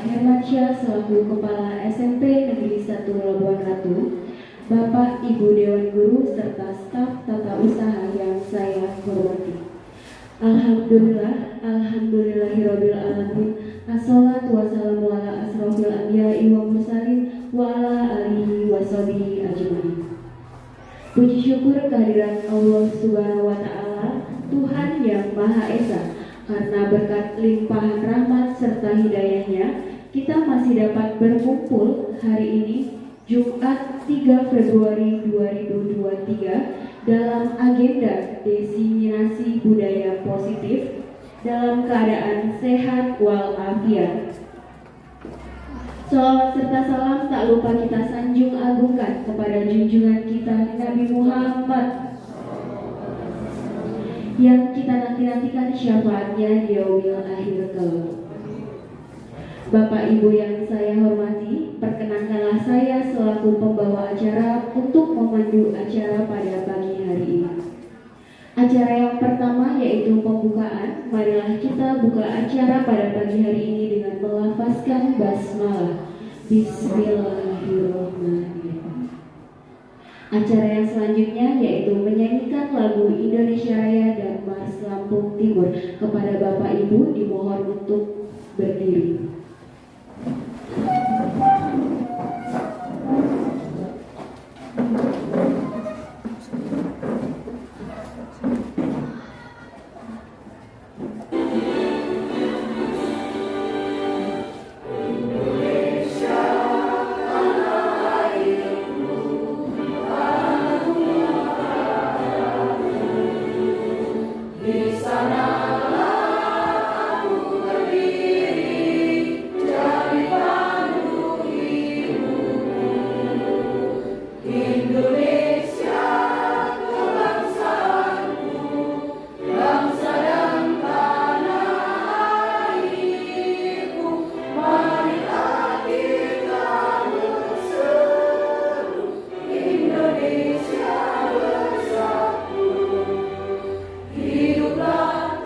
Hermansyah selaku Kepala SMP Negeri 1 Labuan Ratu, Bapak Ibu Dewan Guru serta staf tata usaha yang saya hormati. Alhamdulillahirabbil alamin. Assalatu wassalamu ala asrofil anbiya'i wa mursalin wa ala alihi washabihi ajmain. Puji syukur kehadiran Allah Subhanahu wa taala, Tuhan yang Maha Esa, karena berkat limpahan rahmat serta hidayahnya, kita masih dapat berkumpul hari ini Jumat 3 Februari 2023 dalam agenda diseminasi budaya positif dalam keadaan sehat walafiat. Salawat serta salam tak lupa kita sanjung agungkan kepada junjungan kita Nabi Muhammad yang kita nanti-nantikan syafaatnya di yaumil akhir kelak. Bapak Ibu yang saya hormati, perkenankanlah saya selaku pembawa acara untuk memandu acara pada pagi hari ini. Acara yang pertama yaitu pembukaan. Marilah kita buka acara pada pagi hari ini dengan melafazkan basmalah. Bismillahirrahmanirrahim. Acara yang selanjutnya yaitu menyanyikan lagu Indonesia Raya dan Mars Lampung Timur. Kepada Bapak Ibu dimohon untuk berdiri. Hiduplah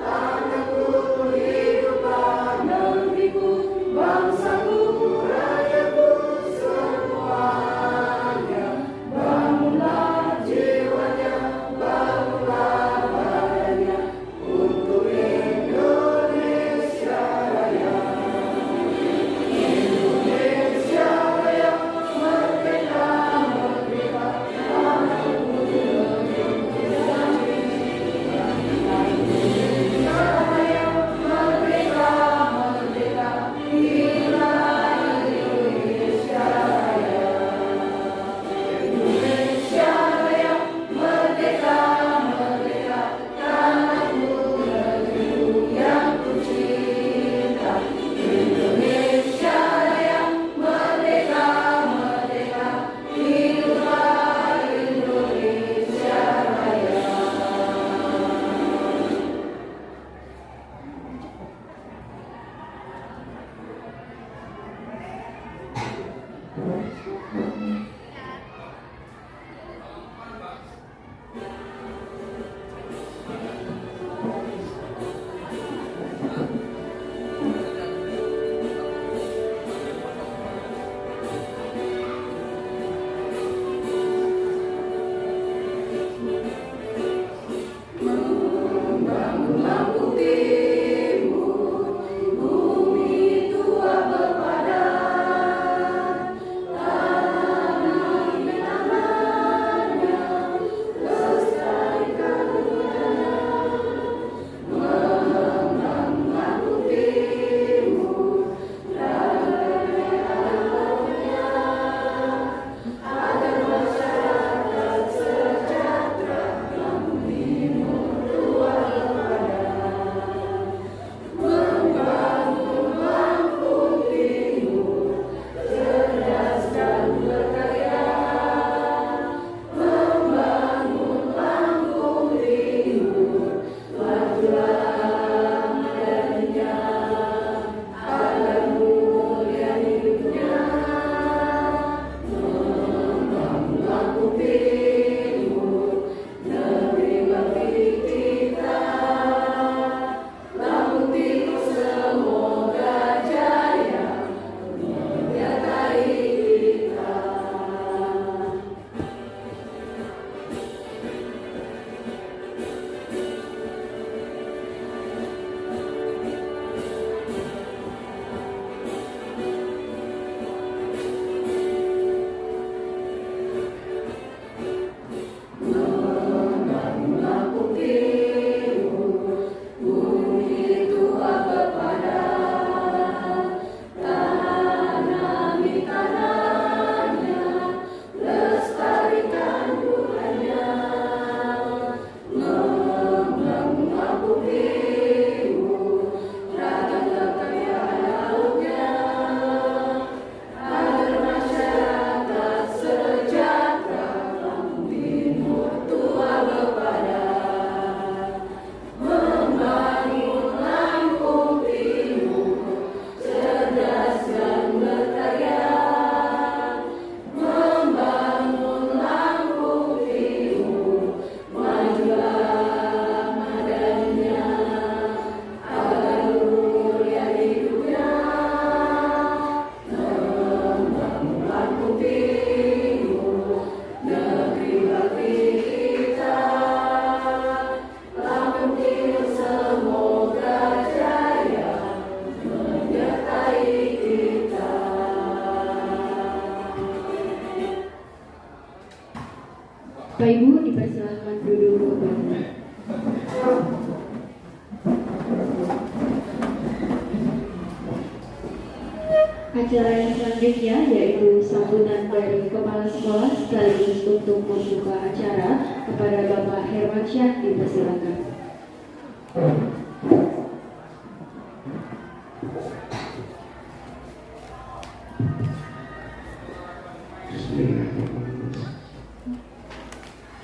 acara yang selanjutnya yaitu sambutan dari Kepala Sekolah sekaligus untuk membuka acara kepada Bapak Hermansyah dipersilakan.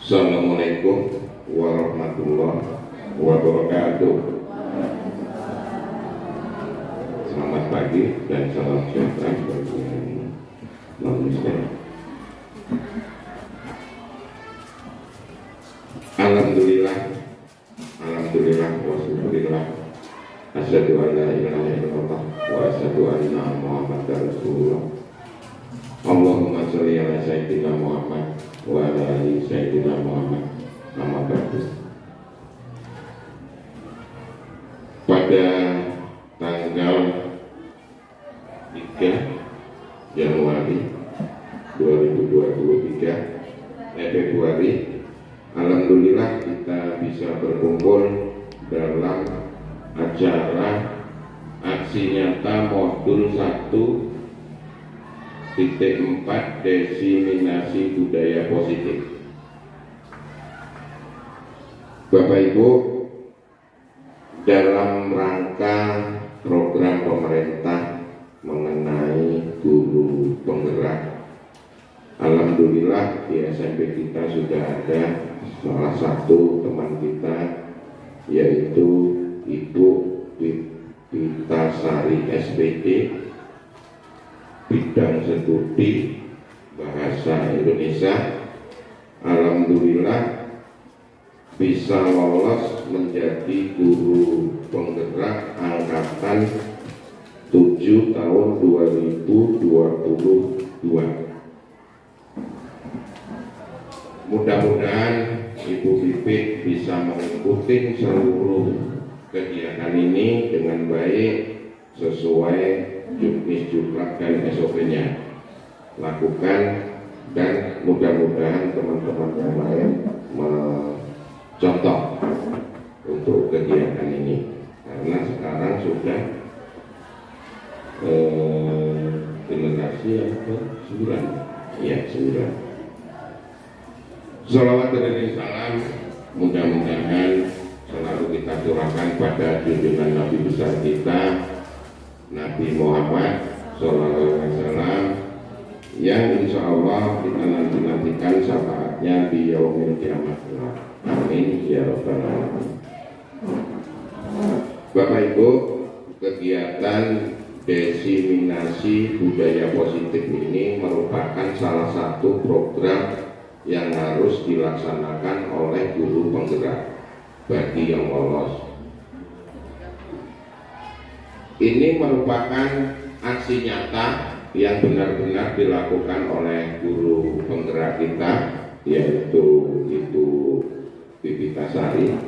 Assalamualaikum warahmatullahi wabarakatuh. Selamat pagi dan salam sejahtera bagi non-Muslim. Alhamdulillah, alhamdulillah, wassallallahu. Asyhadu an la ilaha illallah wa asyhadu anna Muhammadar Rasulullah. Allahumma sholli ala sayyidina Muhammad wa ala ali sayyidina Muhammad. Amma ba'du. Pada tanggal 3 Januari 2023 Februari, alhamdulillah kita bisa berkumpul dalam acara aksi nyata modul 1.4 diseminasi budaya positif. Bapak Ibu, dalam rangka program pemerintah mengenai guru penggerak, alhamdulillah di SMP kita sudah ada salah satu teman kita, yaitu Ibu Pitasari SPD, bidang studi bahasa Indonesia. Alhamdulillah bisa lolos menjadi guru penggerak angkatan 7 tahun 2022. Mudah-mudahan Ibu Pipit bisa mengikuti seluruh kegiatan ini dengan baik sesuai juknis juklak dan SOP-nya. Lakukan, dan mudah-mudahan teman-teman yang lain contoh untuk kegiatan ini, karena sekarang sudah generasi yang ke-9, ya 9. Sholawat dan salam mudah-mudahan selalu kita curahkan pada junjungan Nabi besar kita, Nabi Muhammad SAW, yang insya Allah kita nantikan syafaatnya di yaumil kiamat. Amin ya rabbal alamin. Bapak Ibu, kegiatan diseminasi budaya positif ini merupakan salah satu program yang harus dilaksanakan oleh guru penggerak bagi yang lolos. Ini merupakan aksi nyata yang benar-benar dilakukan oleh guru penggerak kita, yaitu Ibu Pitasari.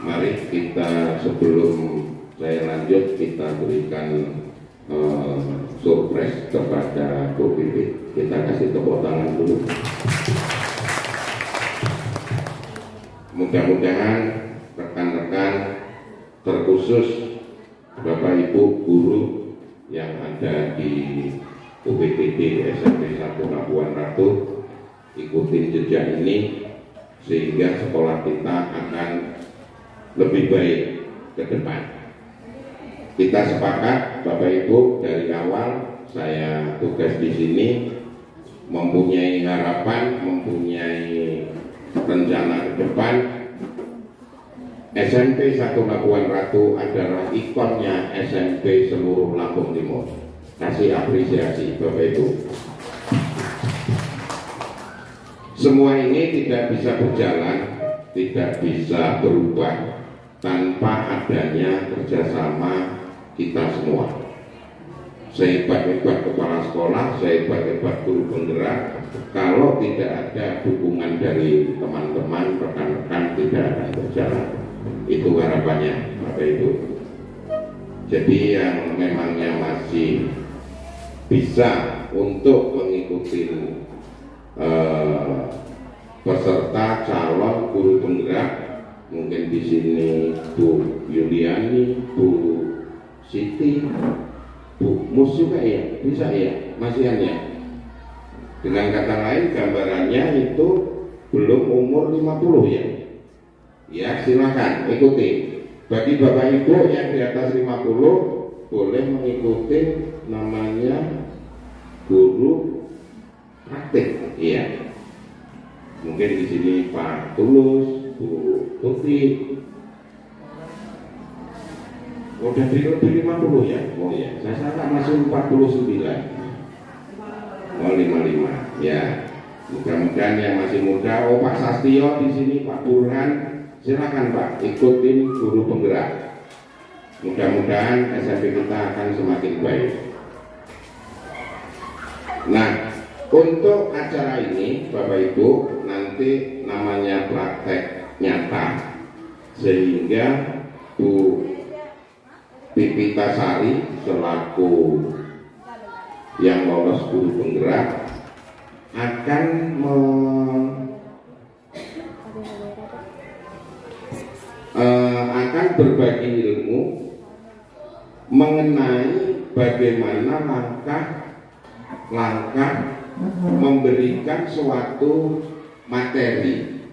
Mari kita, sebelum saya lanjut, kita berikan surprise kepada Bu Pipit. Kita kasih tepuk tangan dulu. Mudah-mudahan rekan-rekan, terkhusus Bapak Ibu guru yang ada di UPTD SMP 1 Labuan Ratu, ikutin jejak ini sehingga sekolah kita akan lebih baik ke depan. Kita sepakat Bapak Ibu, dari awal saya tugas di sini mempunyai harapan, mempunyai rencana ke depan. SMP 1 Labuan Ratu adalah ikonnya SMP seluruh Lampung Timur. Kasih apresiasi Bapak Ibu. Semua ini tidak bisa berjalan, tidak bisa berubah tanpa adanya kerjasama kita semua. Sehebat-hebat kepala sekolah, sehebat-hebat guru penggerak, kalau tidak ada dukungan dari teman-teman, rekan-rekan, tidak akan berjalan. Itu harapannya Bapak Ibu. Jadi yang memangnya masih bisa untuk mengikuti peserta calon guru penggerak, mungkin di sini Bu Yuliani, Bu Siti, Bu Mus juga ya, bisa ya, masihan ya. Dengan kata lain gambarannya itu belum umur 50 ya. Ya silakan ikuti. Bagi bapak ibu yang di atas 50 boleh mengikuti namanya guru praktik. Iya. Mungkin di sini Pak Tulus, Bu Tuti. Udah lebih 50 ya? Oh ya, saya salah masih 49. Oh 55 ya. Mudah-mudahan yang masih muda. Oh Pak Sastio di sini, Pak Burhan, silakan Pak ikutin guru penggerak. Mudah-mudahan SMP kita akan semakin baik. Nah, untuk acara ini Bapak Ibu nanti namanya praktek nyata, sehingga Bu Pipita Sari selaku yang lolos guru penggerak akan akan berbagi ilmu mengenai bagaimana langkah memberikan suatu materi,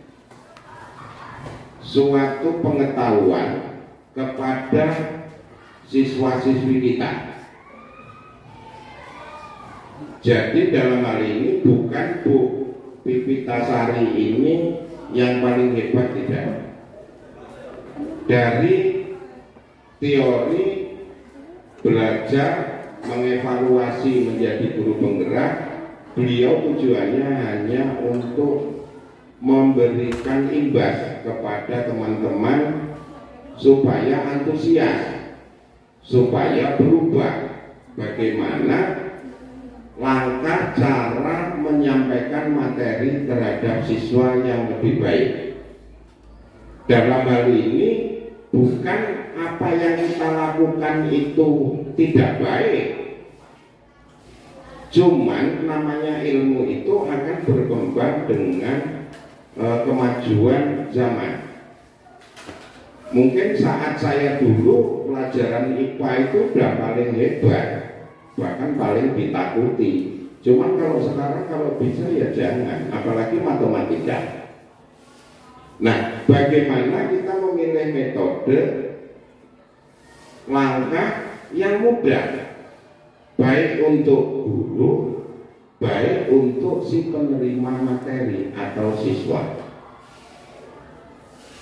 suatu pengetahuan kepada siswa-siswi kita. Jadi dalam hal ini bukan Bu Pipita Sari ini yang paling hebat, tidak. Dari teori belajar mengevaluasi menjadi guru penggerak, beliau tujuannya hanya untuk memberikan imbas kepada teman-teman supaya antusias, supaya berubah bagaimana langkah cara menyampaikan materi terhadap siswa yang lebih baik. Dalam hal ini bukan apa yang kita lakukan itu tidak baik, cuman namanya ilmu itu akan berkembang dengan kemajuan zaman. Mungkin saat saya dulu pelajaran IPA itu udah paling hebat, bahkan paling ditakuti. Cuman kalau sekarang kalau bisa ya jangan, apalagi matematika. Nah, bagaimana kita memilih metode langkah yang mudah, baik untuk guru, baik untuk si penerima materi atau siswa.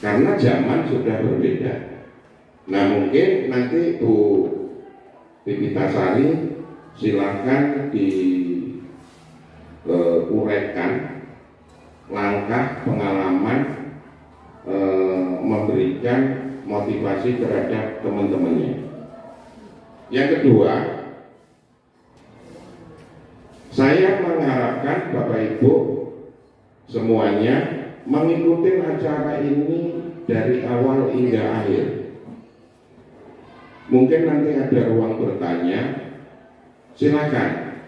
Karena zaman sudah berbeda. Nah, mungkin nanti Bu Pipita Sari silakan diuraikan langkah pengalaman memberikan motivasi terhadap teman-temannya. Yang kedua, saya mengharapkan Bapak Ibu semuanya mengikuti acara ini dari awal hingga akhir. Mungkin nanti ada ruang bertanya, silakan.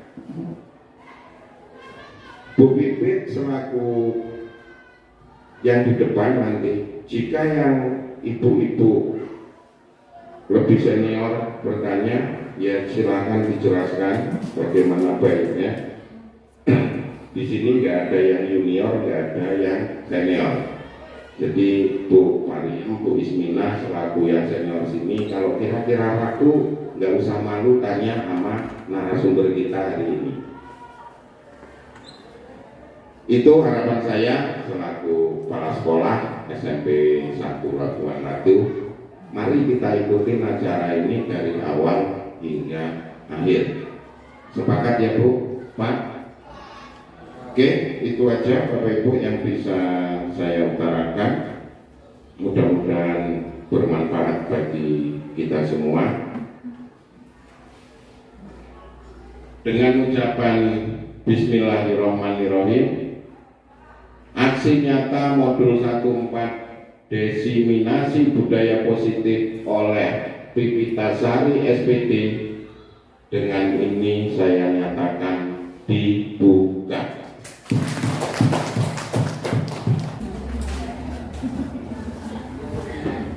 Bu Pipit selaku yang di depan nanti, jika yang ibu-ibu lebih senior bertanya, ya silakan dijelaskan bagaimana baiknya. Di sini nggak ada yang junior, nggak ada yang senior. Jadi Bu Mariam, Bu Ismina selaku yang senior sini, kalau kira-kira ragu, nggak usah malu tanya sama narasumber kita hari ini. Itu harapan saya selaku kepala sekolah SMP 1 Labuan Ratu. Mari kita ikutin acara ini dari awal hingga akhir. Sepakat ya Bu, Pak? Oke, itu aja Bapak Ibu yang bisa saya utarakan. Mudah-mudahan bermanfaat bagi kita semua. Dengan ucapan Bismillahirrahmanirrahim, aksi nyata modul 14 Diseminasi Budaya Positif oleh Pipita Sari SPD dengan ini saya nyatakan dibuka.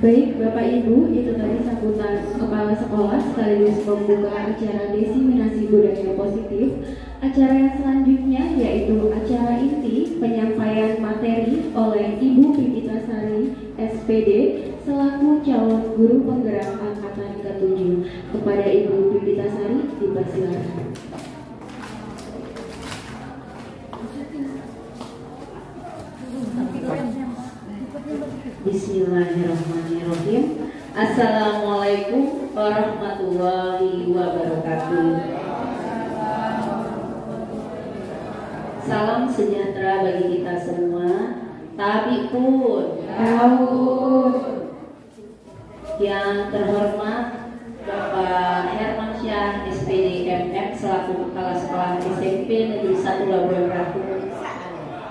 Baik, Bapak Ibu, itu tadi sambutan Kepala Sekolah sekaligus membuka acara diseminasi budaya positif. Acara yang selanjutnya yaitu acara inti penyampaian materi oleh Ibu Pipitasari SPD selaku calon guru penggerak angkatan ke-7. Kepada Ibu Pipitasari dipersilakan. Bismillahirrahmanirrahim. Assalamualaikum warahmatullahi wabarakatuh. Salam sejahtera bagi kita semua. Tabiun. Yang terhormat Bapak Hermansyah SPD MM selaku Kepala Sekolah SMP Negeri 1 Labuan Ratu,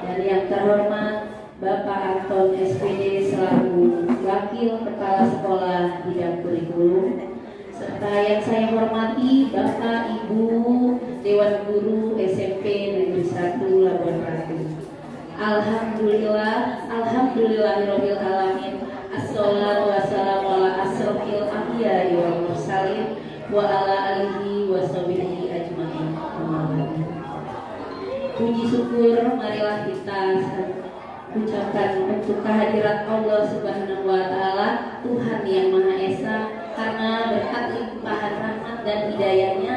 dan yang terhormat Bapak Anton SPD selaku Wakil Kepala Sekolah Bidang Kurikulum, serta yang saya hormati Bapak Ibu Dewan Guru SMP Negeri 1 Labuan Ratu. Alhamdulillah, alhamdulillahirabbil alamin. Assalatu wassalamu ala asrofil anbiya'i wal mursalin wa ala alihi wa sahbihi ajmain. Puji syukur marilah kita ucapkan untuk kehadirat Allah Subhanahu wa Ta'ala, Tuhan yang Maha Esa, karena berkat limpahan rahmat dan hidayahnya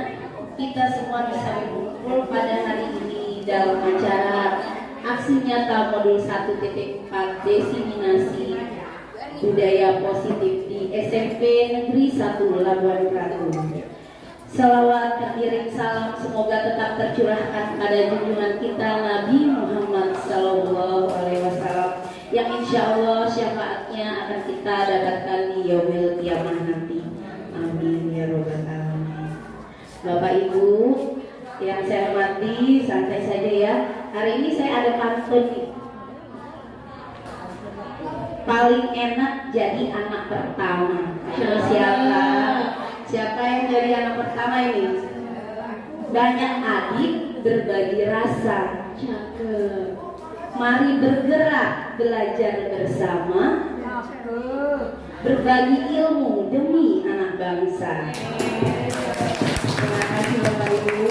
kita semua bisa berkumpul pada hari ini dalam acara aksi nyata modul 1.4 diseminasi budaya positif di SMP Negeri 1 Labuan Ratu. Salawat terkirim salam semoga tetap tercurahkan pada junjungan kita Nabi Muhammad Sallallahu Alaihi Wasallam yang insya Allah syafaatnya akan kita dapatkan di yaumil qiyamah nanti. Amin ya robbal alamin. Bapak Ibu yang saya hormati, santai saja ya. Hari ini saya ada pantun nih. Paling enak jadi anak pertama. Siapa? Siapa yang jadi anak pertama ini? Banyak adik berbagi rasa. Cakep. Mari bergerak belajar bersama. Berbagi ilmu demi anak bangsa. Terima kasih Bapak Ibu.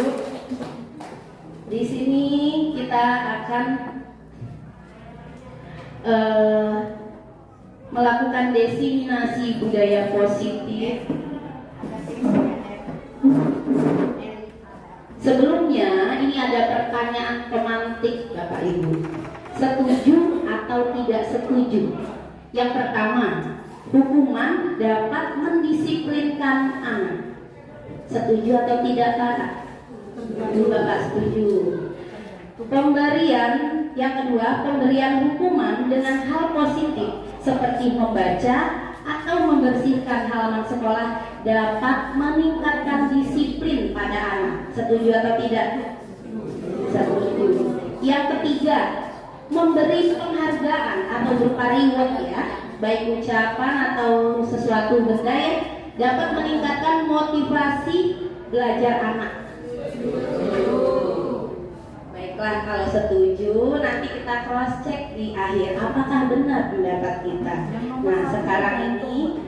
Di sini kita akan melakukan diseminasi budaya positif. Sebelumnya ini ada pertanyaan pemantik Bapak Ibu. Setuju atau tidak setuju? Yang pertama, hukuman dapat mendisiplinkan anak. Setuju atau tidak Kak? Setuju Bapak, setuju. Pemberian yang kedua, pemberian hukuman dengan hal positif seperti membaca atau membersihkan halaman sekolah dapat meningkatkan disiplin pada anak. Setuju atau tidak? Setuju. Yang ketiga, memberi penghargaan atau berupa reward ya, baik ucapan atau sesuatu benda yang dapat meningkatkan motivasi belajar anak. Baiklah, kalau setuju nanti kita cross check di akhir apakah benar pendapat kita. Nah sekarang ini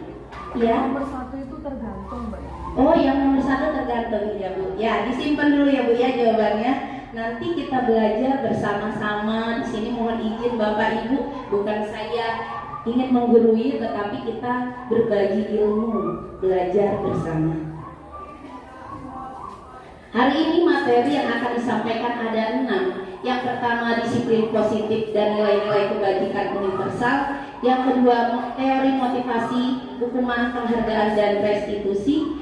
ya, nomor 1 itu tergantung Mbak. Oh yang nomor 1 tergantung ya Bu. Ya disimpan dulu ya Bu ya jawabannya. Nanti kita belajar bersama-sama. Di sini mohon izin Bapak Ibu, bukan saya ingin menggurui, tetapi kita berbagi ilmu, belajar bersama. Hari ini materi yang akan disampaikan ada 6. Yang pertama disiplin positif dan nilai-nilai kebajikan universal. Yang kedua teori motivasi, hukuman, penghargaan dan restitusi.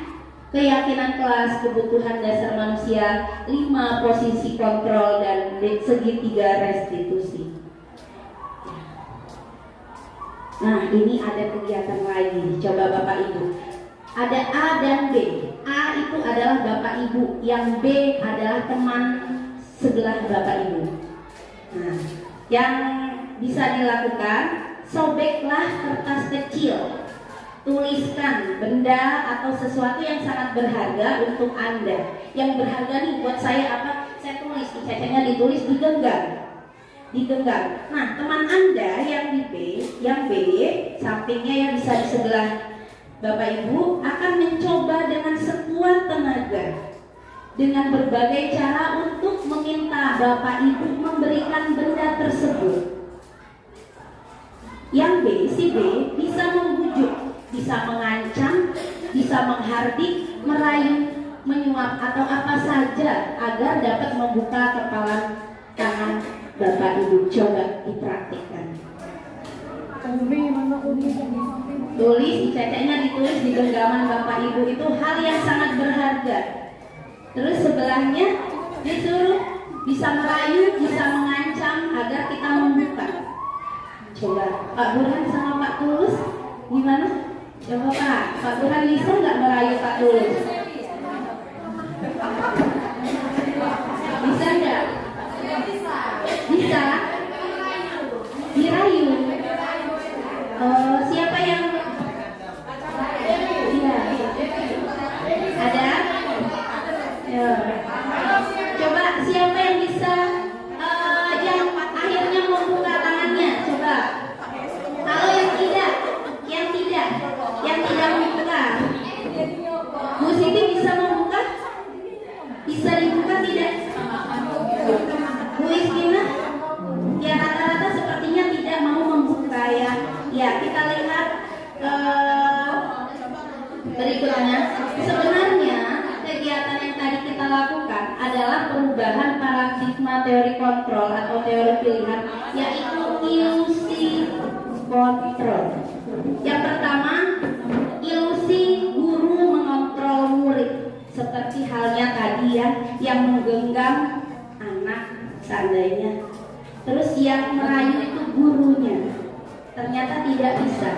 Keyakinan kelas, kebutuhan dasar manusia. 5 posisi kontrol dan segitiga restitusi. Nah ini ada kegiatan lagi. Coba Bapak Ibu, ada A dan B. A itu adalah Bapak Ibu, yang B adalah teman sebelah Bapak Ibu. Nah, yang bisa dilakukan, sobeklah kertas kecil, tuliskan benda atau sesuatu yang sangat berharga untuk Anda. Yang berharga nih buat saya apa? Saya tulis, cacanya ditulis digenggam. digenggam. Nah, teman Anda yang di B, sampingnya yang bisa di sebelah Bapak Ibu akan mencoba dengan sekuat tenaga dengan berbagai cara untuk meminta Bapak Ibu memberikan benda tersebut. Yang B, si B bisa membujuk, bisa mengancam, bisa menghardik, merayu, menyuap atau apa saja agar dapat membuka kepala tangan Bapak Ibu. Coba dipraktikkan. Umi, mana Umi? Tulis, diceceknya ditulis di genggaman Bapak Ibu, itu hal yang sangat berharga. Terus sebelahnya disuruh bisa merayu, bisa mengancam agar kita membuka. Coba Pak Burhan sama Pak Tulus gimana? Coba Pak Burhan bisa nggak merayu Pak Tulus? Bisa nggak? Bisa? Dirayu. Siapa yang? Iya. Ada? Ya. Coba siapa yang bisa yang akhirnya membuka tangannya? Coba. Kalau yang tidak membuka. Bu Siti bisa membuka? Bisa dibuka tidak? Bu Iskina? Ya rata-rata sepertinya tidak mau membuka ya. Ya kita lihat berikutnya. Sebenarnya kegiatan yang tadi kita lakukan adalah perubahan paradigma teori kontrol atau teori pilihan, yaitu ilusi kontrol. Yang pertama, ilusi guru mengontrol murid, seperti halnya tadi ya, yang menggenggam anak seandainya. Terus yang merayu itu gurunya, ternyata tidak bisa.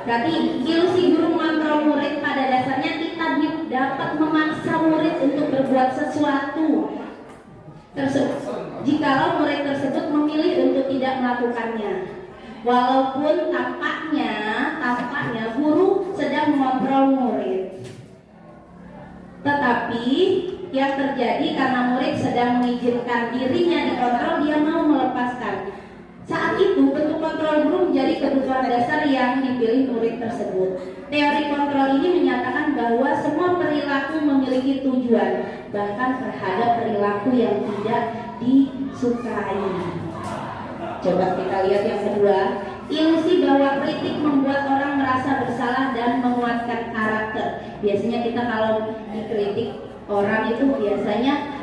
Berarti ilusi guru mengontrol murid pada dasarnya kita dapat memaksa murid untuk berbuat sesuatu jikalau murid tersebut memilih untuk tidak melakukannya. Walaupun tampaknya guru sedang mengontrol murid, tetapi yang terjadi karena murid sedang mengizinkan dirinya dikontrol, dia mau melepaskan. Saat itu bentuk kontrol guru menjadi kebutuhan dasar yang dipilih murid tersebut. Teori kontrol ini menyatakan bahwa semua perilaku memiliki tujuan, bahkan terhadap perilaku yang tidak disukai. Coba kita lihat yang kedua, ilusi bahwa kritik membuat orang merasa bersalah dan menguatkan karakter. Biasanya kita kalau dikritik orang itu biasanya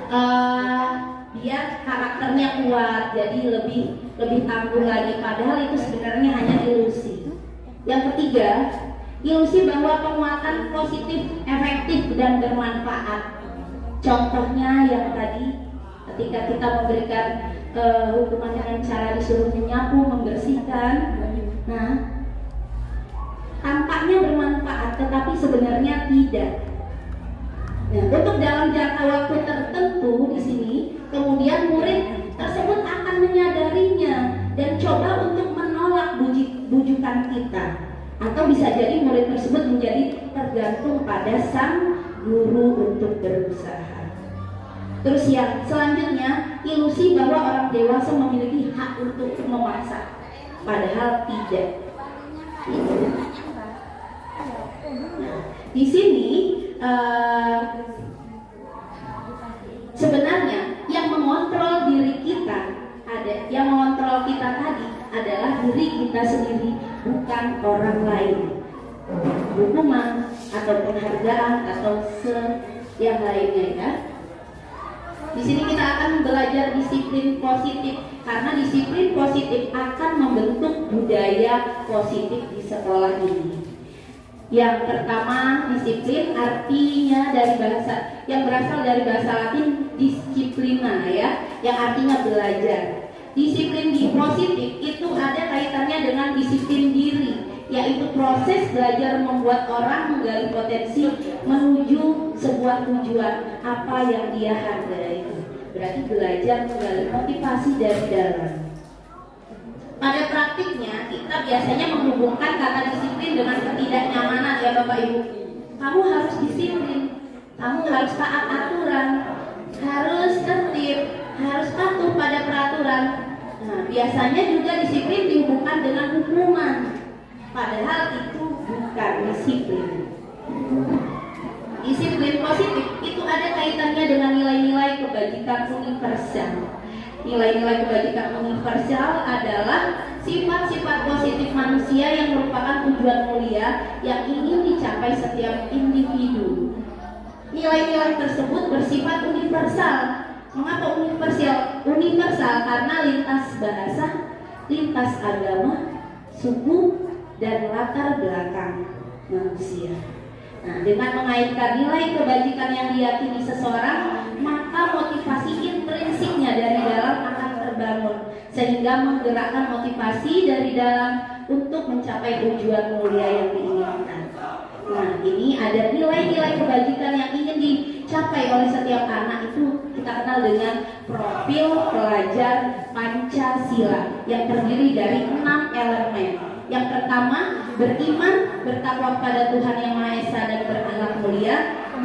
dia karakternya kuat, jadi lebih tangguh lagi, padahal itu sebenarnya hanya ilusi. Yang ketiga, ilusi bahwa penguatan positif, efektif dan bermanfaat. Contohnya yang tadi, ketika kita memberikan hukuman dengan cara disuruh menyapu, membersihkan, nah tampaknya bermanfaat, tetapi sebenarnya tidak. Nah, untuk dalam jangka waktu tertentu di sini, kemudian murid tersebut akan menyadarinya dan coba untuk menolak bujukan kita, atau bisa jadi murid tersebut menjadi tergantung pada sang guru untuk berusaha. Terus yang selanjutnya, ilusi bahwa orang dewasa memiliki hak untuk memaksa, padahal tidak. Nah, di sini sebenarnya yang mengontrol diri kita yang mengontrol kita tadi adalah diri kita sendiri, bukan orang lain. Hukuman atau penghargaan atau yang lainnya ya. Di sini kita akan belajar disiplin positif, karena disiplin positif akan membentuk budaya positif di sekolah ini. Yang pertama, disiplin artinya yang berasal dari bahasa Latin disciplina ya, yang artinya belajar. Disiplin di positif itu ada kaitannya dengan disiplin diri, yaitu proses belajar membuat orang menggali potensi menuju sebuah tujuan apa yang dia hargai. Berarti belajar menggali motivasi dari dalam. Pada praktiknya kita biasanya menghubungkan kata disiplin dengan ketidaknyamanan ya Bapak Ibu. Kamu harus disiplin, kamu harus taat aturan, harus tertib, harus patuh pada peraturan. Nah, biasanya juga disiplin dihubungkan dengan hukuman, padahal itu bukan disiplin. Disiplin positif itu ada kaitannya dengan nilai-nilai kebajikan universal. Nilai-nilai kebajikan universal adalah sifat-sifat positif manusia yang merupakan tujuan mulia yang ingin dicapai setiap individu. Nilai-nilai tersebut bersifat universal. Mengapa universal? Universal karena lintas bahasa, lintas agama, suku, dan latar belakang manusia. Nah, dengan mengaitkan nilai kebajikan yang diyakini seseorang, maka motivasi intrinsiknya dari dalam akan terbangun, sehingga menggerakkan motivasi dari dalam untuk mencapai tujuan mulia yang diinginkan. Nah, ini ada nilai-nilai kebajikan yang ingin dicapai oleh setiap anak, itu kita kenal dengan profil pelajar Pancasila yang terdiri dari 6 elemen. Yang pertama, beriman, bertakwa kepada Tuhan Yang Maha Esa dan berakhlak mulia.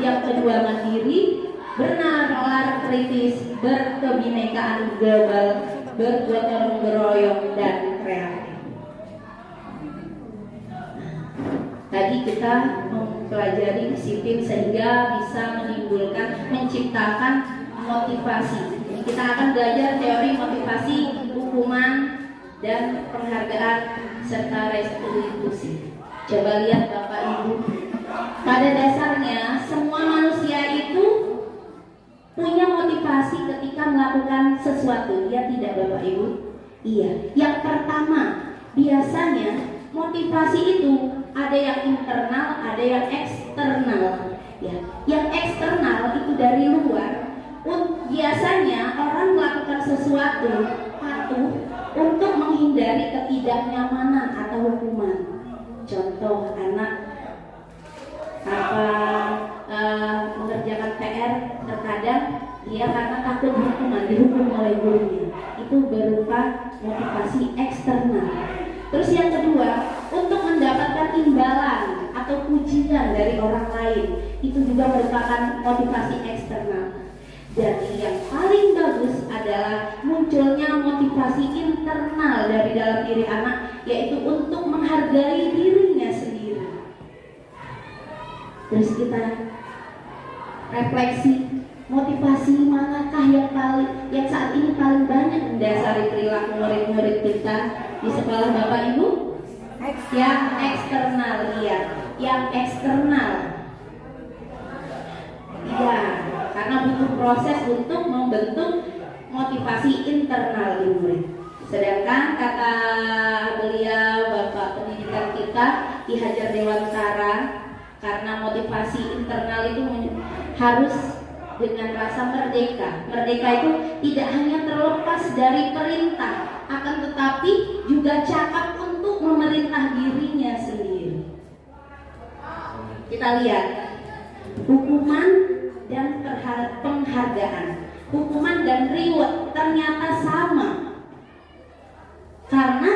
Yang kedua, mandiri, bernalar kritis, berkebinekaan global, bergotong royong, dan kreatif. Tadi kita mempelajari disiplin sehingga bisa menimbulkan, menciptakan motivasi. Ini kita akan belajar teori motivasi, hukuman, dan penghargaan serta restitusi. Coba lihat Bapak Ibu, pada dasarnya semua manusia itu punya motivasi ketika melakukan sesuatu. Ya tidak Bapak Ibu? Iya. Yang pertama, biasanya motivasi itu ada yang internal, ada yang eksternal. Ya, yang eksternal itu dari luar. Biasanya orang melakukan sesuatu patuh untuk menghindari ketidaknyamanan atau hukuman. Contoh, anak mengerjakan PR, terkadang dia karena takut dihukum oleh gurunya. Itu berupa motivasi eksternal. Terus yang kedua, untuk mendapatkan imbalan atau pujian dari orang lain, itu juga merupakan motivasi eksternal. Dan yang paling bagus adalah munculnya motivasi internal dari dalam diri anak, yaitu untuk menghargai dirinya sendiri. Terus kita refleksi, motivasi manakah yang saat ini paling banyak mendasari perilaku murid-murid kita di sekolah Bapak Ibu? Yang eksternal, iya. Yang eksternal, iya. Karena butuh proses untuk membentuk motivasi internal di murid. Sedangkan kata beliau Bapak pendidikan kita Ki Hajar Dewantara, karena motivasi internal itu harus dengan rasa merdeka. Merdeka itu tidak hanya terlepas dari perintah, akan tetapi juga cakap untuk memerintah dirinya sendiri. Kita lihat hukuman dan penghargaan. Hukuman dan reward ternyata sama. Karena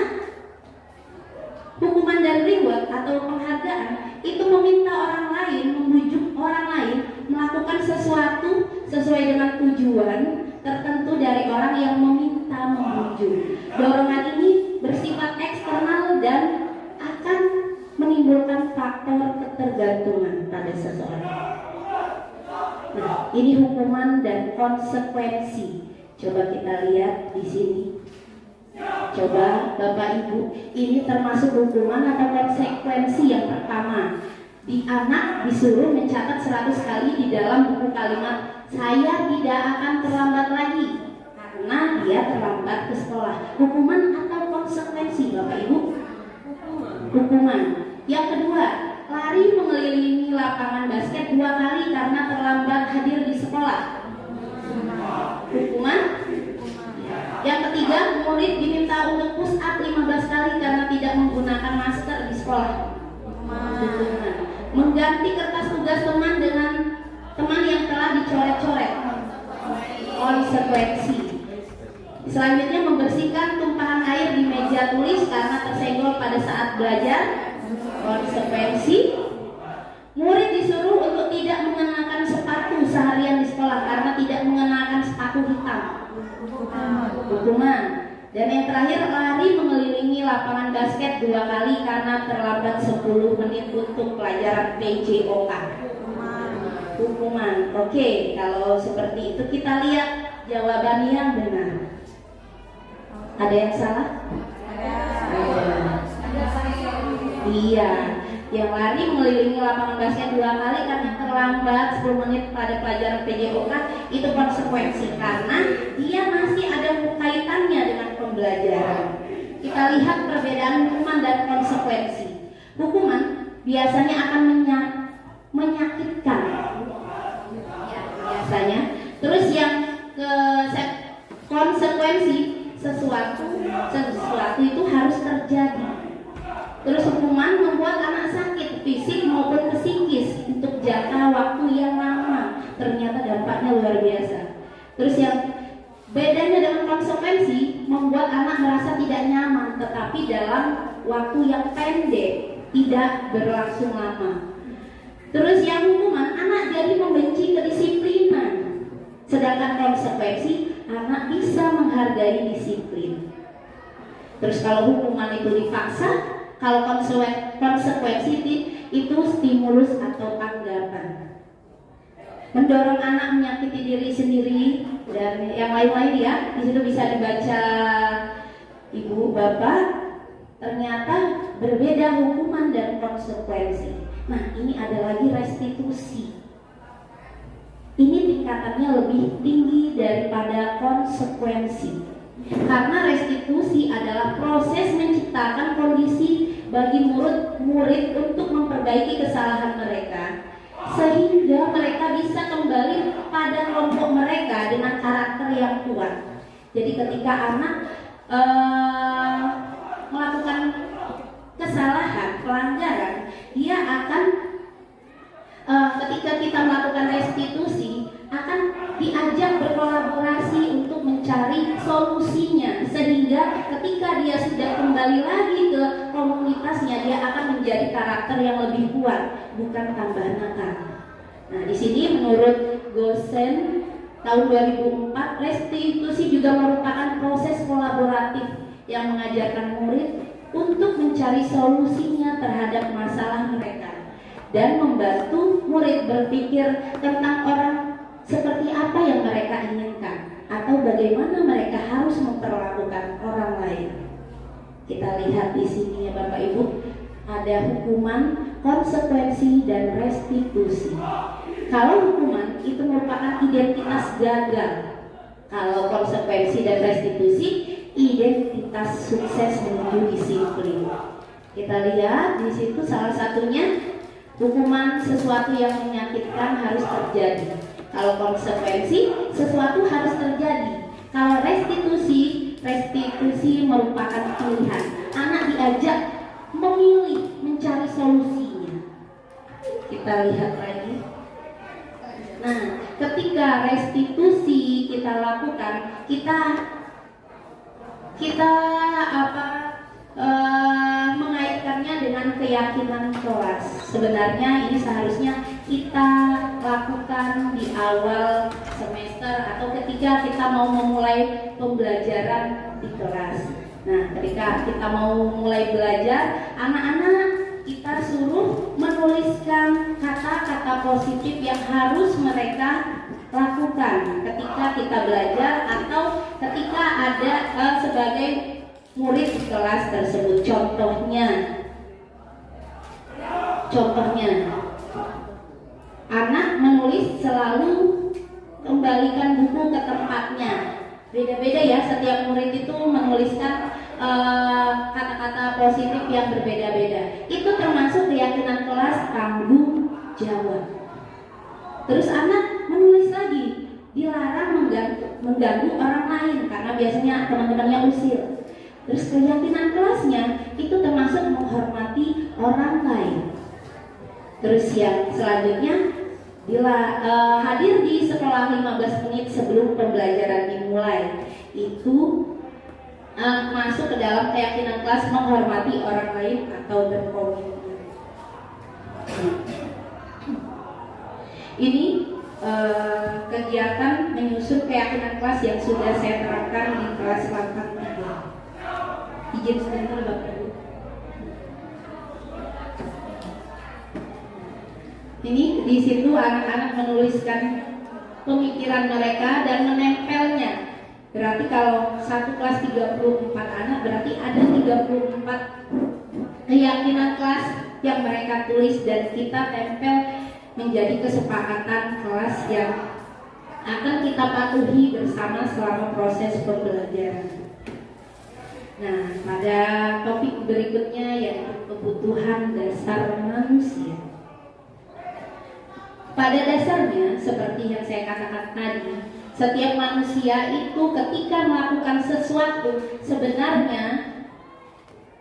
hukuman dan reward atau penghargaan itu meminta orang lain, membujuk orang lain melakukan sesuatu sesuai dengan tujuan tertentu dari orang yang meminta membujuk. Dorongan ini bersifat eksternal dan akan menimbulkan faktor ketergantungan pada seseorang. Nah, ini hukuman dan konsekuensi. Coba kita lihat di sini. Coba Bapak Ibu, ini termasuk hukuman atau konsekuensi yang pertama. Di anak disuruh mencatat 100 kali di dalam buku kalimat, saya tidak akan terlambat lagi, karena dia terlambat ke sekolah. Hukuman atau konsekuensi Bapak Ibu? Hukuman. Yang kedua, lari mengelilingi lapangan basket 2 kali karena terlambat hadir di sekolah. Hukuman. Yang ketiga, murid diminta untuk push up 15 kali karena tidak menggunakan masker di sekolah. Hukuman. Mengganti kertas tugas teman dengan teman yang telah dicoret-coret. Konsekuensi. Selanjutnya, membersihkan tumpahan air di meja tulis karena tersenggol pada saat belajar. Konsekuensi. Murid disuruh untuk tidak mengenakan sepatu seharian di sekolah karena tidak mengenakan sepatu hitam. Hukuman. Dan yang terakhir, lari mengelilingi lapangan basket 2 kali karena terlambat 10 menit untuk pelajaran PJOK. Hukuman. Oke, kalau seperti itu kita lihat jawaban yang benar. Ada yang salah? Iya, yang lari mengelilingi lapangan basket 2 kali karena terlambat 10 menit pada pelajaran PJOK itu konsekuensi karena dia masih ada kaitannya dengan pembelajaran. Kita lihat perbedaan hukuman dan konsekuensi. Hukuman biasanya akan menyakitkan, ya, biasanya. Terus yang konsekuensi sesuatu itu harus terjadi. Terus hukuman membuat anak sakit fisik maupun psikis untuk jangka waktu yang lama. Ternyata dampaknya luar biasa. Terus yang bedanya dengan konsekuensi membuat anak merasa tidak nyaman, tetapi dalam waktu yang pendek, tidak berlangsung lama. Terus yang hukuman, anak jadi membenci kedisiplinan. Sedangkan konsekuensi, anak bisa menghargai disiplin. Terus kalau hukuman itu dipaksa, kalau konsekuensi itu stimulus atau tanggapan. Mendorong anak menyakiti diri sendiri dan yang lain-lain ya. Di situ bisa dibaca ibu bapak. Ternyata berbeda hukuman dan konsekuensi. Nah, ini ada lagi restitusi. Ini tingkatannya lebih tinggi daripada konsekuensi. Karena restitusi adalah proses menciptakan kondisi bagi murid untuk memperbaiki kesalahan mereka, sehingga mereka bisa kembali pada kelompok mereka dengan karakter yang kuat. Jadi ketika anak melakukan kesalahan, pelanggaran, dia akan ketika kita melakukan restitusi akan diajak berkolaborasi untuk mencari solusinya, sehingga ketika dia sudah kembali lagi ke komunitasnya, dia akan menjadi karakter yang lebih kuat, bukan tambah nakal. Nah, di sini menurut Gosen tahun 2004, restitusi juga merupakan proses kolaboratif yang mengajarkan murid untuk mencari solusinya terhadap masalah mereka dan membantu murid berpikir tentang orang seperti apa yang mereka inginkan atau bagaimana mereka harus memperlakukan orang lain. Kita lihat di sini ya Bapak Ibu, ada hukuman, konsekuensi, dan restitusi. Kalau hukuman itu merupakan identitas gagal, kalau konsekuensi dan restitusi identitas sukses menuju disiplin. Kita lihat di situ salah satunya hukuman sesuatu yang menyakitkan harus terjadi. Kalau konsekuensi sesuatu harus terjadi. Kalau restitusi merupakan pilihan. Anak diajak memilih, mencari solusinya. Kita lihat lagi. Nah, ketika restitusi kita lakukan, kita mengaitkannya dengan keyakinan kelas. Sebenarnya ini seharusnya kita lakukan di awal semester atau ketika kita mau memulai pembelajaran di kelas. Nah, ketika kita mau mulai belajar, anak-anak kita suruh menuliskan kata-kata positif yang harus mereka lakukan ketika kita belajar atau ketika ada sebagai murid di kelas tersebut. Contohnya, anak menulis selalu kembalikan buku ke tempatnya. Beda-beda ya, setiap murid itu menuliskan kata-kata positif yang berbeda-beda. Itu termasuk keyakinan kelas tanggung jawab. Terus anak menulis lagi, dilarang mengganggu orang lain karena biasanya teman-temannya usir. Terus keyakinan kelasnya itu termasuk menghormati orang lain. Terus yang selanjutnya, bila hadir di sekolah 15 menit sebelum pembelajaran dimulai, itu masuk ke dalam keyakinan kelas menghormati orang lain atau berkomitmen. Ini kegiatan menyusun keyakinan kelas yang sudah saya terapkan di kelas 8. Izin sebentar Bapak Ibu. Ini di situ anak-anak menuliskan pemikiran mereka dan menempelnya. Berarti kalau satu kelas 34 anak, berarti ada 34 keyakinan kelas yang mereka tulis dan kita tempel menjadi kesepakatan kelas yang akan kita patuhi bersama selama proses pembelajaran. Nah, pada topik berikutnya yaitu kebutuhan dasar manusia. Pada dasarnya, seperti yang saya katakan tadi, setiap manusia itu ketika melakukan sesuatu sebenarnya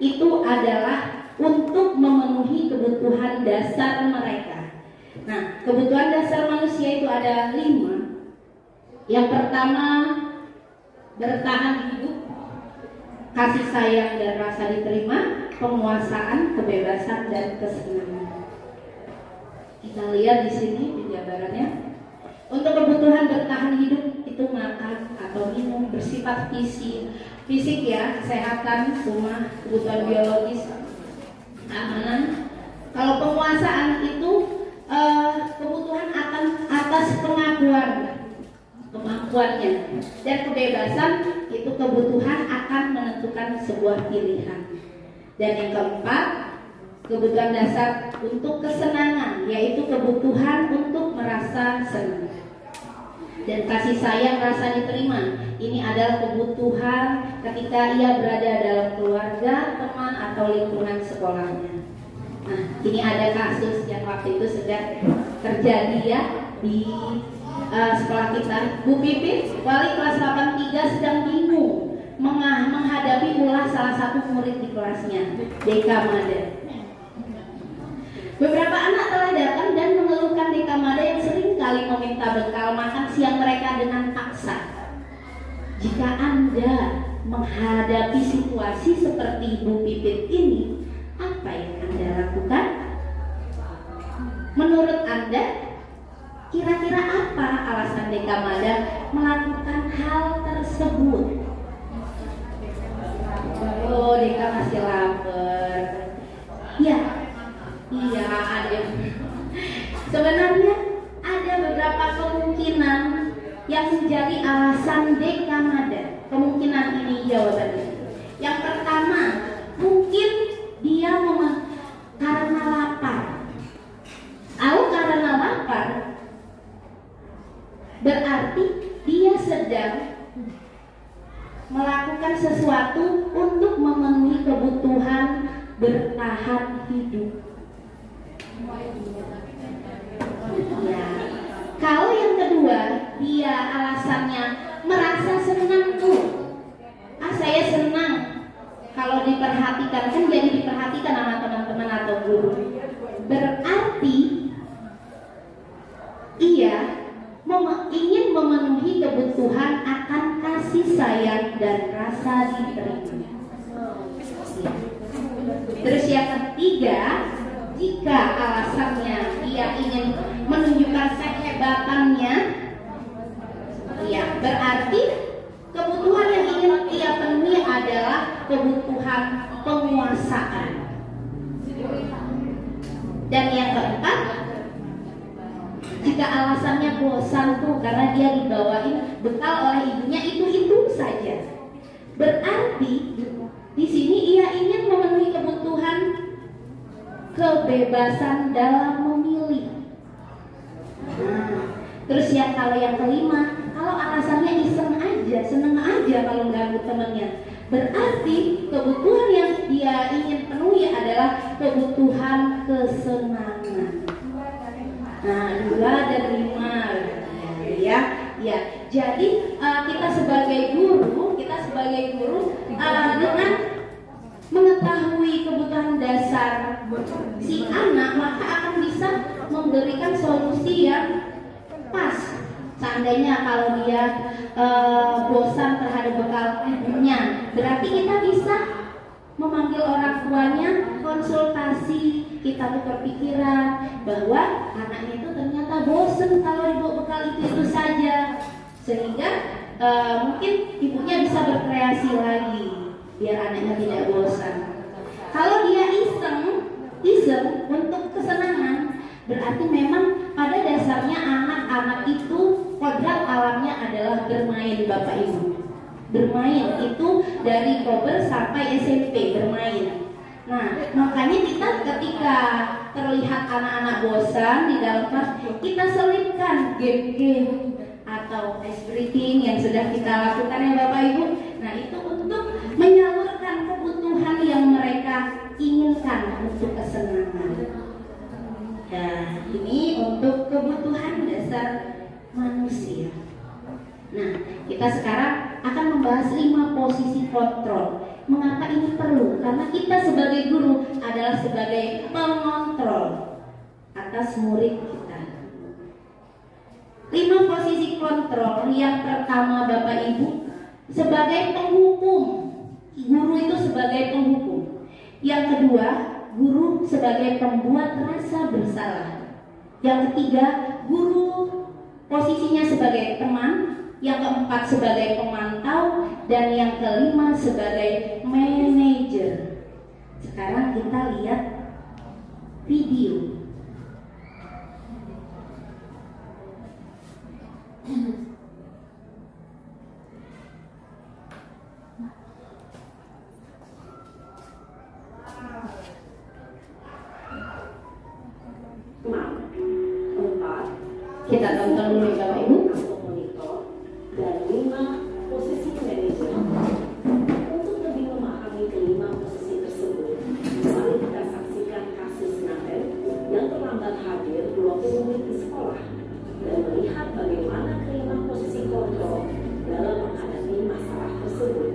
itu adalah untuk memenuhi kebutuhan dasar mereka. Nah, kebutuhan dasar manusia itu ada 5. Yang pertama, bertahan hidup, kasih sayang dan rasa diterima, penguasaan, kebebasan dan kesenangan. Kita lihat di sini penjabarannya. Untuk kebutuhan bertahan hidup itu makan atau minum, bersifat fisik ya, kesehatan, rumah, kebutuhan biologis, keamanan. Kalau penguasaan itu kebutuhan akan atas kemampuannya, dan kebebasan itu kebutuhan akan menentukan sebuah pilihan. Dan yang keempat, kebutuhan dasar untuk kesenangan, yaitu kebutuhan untuk merasa senang. Dan kasih sayang, rasa diterima, ini adalah kebutuhan ketika ia berada dalam keluarga, teman, atau lingkungan sekolahnya. Nah, ini ada kasus yang waktu itu sedang terjadi ya di sekolah kita. Bu Pipit, wali kelas 83 sedang bingung menghadapi ulah salah satu murid di kelasnya, Dekamada. Beberapa anak telah datang dan mengeluhkan Dekamada yang sering kali meminta bekal makan siang mereka dengan paksa. Jika Anda menghadapi situasi seperti Bu Pipit ini, apa yang Anda lakukan? Menurut Anda, kira-kira apa alasan Dekamada melakukan hal tersebut? Oh, Deka masih lapar. Ya, iya ada. Sebenarnya ada beberapa kemungkinan yang menjadi alasan Dekamada. Kemungkinan ini jawabannya. Yang pertama, mungkin dia karena lapar. Kalau karena lapar, berarti dia sedang melakukan sesuatu untuk memenuhi kebutuhan bertahan hidup. Ya. Kalau yang kedua, dia alasannya merasa senang tuh. Saya senang kalau diperhatikan, kan jadi diperhatikan sama teman-teman atau guru. Berarti ia ingin memenuhi kebutuhan akan kasih sayang dan rasa diterima. Terus yang ketiga, jika alasannya ia ingin menunjukkan kehebatannya, ya berarti kebutuhan yang ingin ia penuhi adalah kebutuhan penguasaan. Dan yang keempat, jika alasannya bosan tuh karena dia dibawain bekal oleh ibunya itu saja, berarti di sini ia ingin memenuhi kebutuhan kebebasan dalam memilih. Terus kalau yang kelima, kalau alasannya iseng aja, seneng aja kalau ganggu temennya, berarti kebutuhan yang dia ingin penuhi adalah kebutuhan kesenangan. Nah, 2 dan 5 ya. Jadi kita sebagai guru dengan mengetahui kebutuhan dasar si anak, maka akan bisa memberikan solusi yang pas. Seandainya kalau dia bosan terhadap bekal ibunya, berarti kita bisa memanggil orang tuanya, konsultasi, kita tukar pikiran bahwa anaknya itu ternyata bosan kalau dibawa bekal itu saja, sehingga mungkin ibunya bisa berkreasi lagi. biar anaknya tidak bosan. Kalau dia iseng untuk kesenangan, berarti memang pada dasarnya anak-anak itu kodrat alamnya adalah bermain, Bapak Ibu. Bermain itu dari kober sampai SMP bermain. Nah, makanya kita ketika terlihat anak-anak bosan di dalam kelas, kita selipkan game-game atau ice breaking yang sudah kita lakukan ya Bapak Ibu. Nah, itu untuk menyalurkan kebutuhan yang mereka inginkan untuk kesenangan. Nah, ini untuk kebutuhan dasar manusia. Nah, kita sekarang akan membahas 5 posisi kontrol. Mengapa ini perlu? Karena kita sebagai guru adalah sebagai pengontrol atas murid kita. 5 posisi kontrol. Yang pertama Bapak Ibu, sebagai penghukum. Guru itu sebagai penghukum. Yang kedua, guru sebagai pembuat rasa bersalah. Yang ketiga, guru posisinya sebagai teman. Yang keempat sebagai pemantau. Dan yang kelima sebagai manajer. Sekarang kita lihat video. Kita tonton dulu ya Bapak Ibu. Dan 5 posisi manajer. Untuk lebih memahami kelima posisi tersebut, mari kita saksikan kasus Nathan yang terlambat hadir 20 menit di sekolah dan melihat bagaimana kelima posisi kontrol dalam menghadapi masalah tersebut.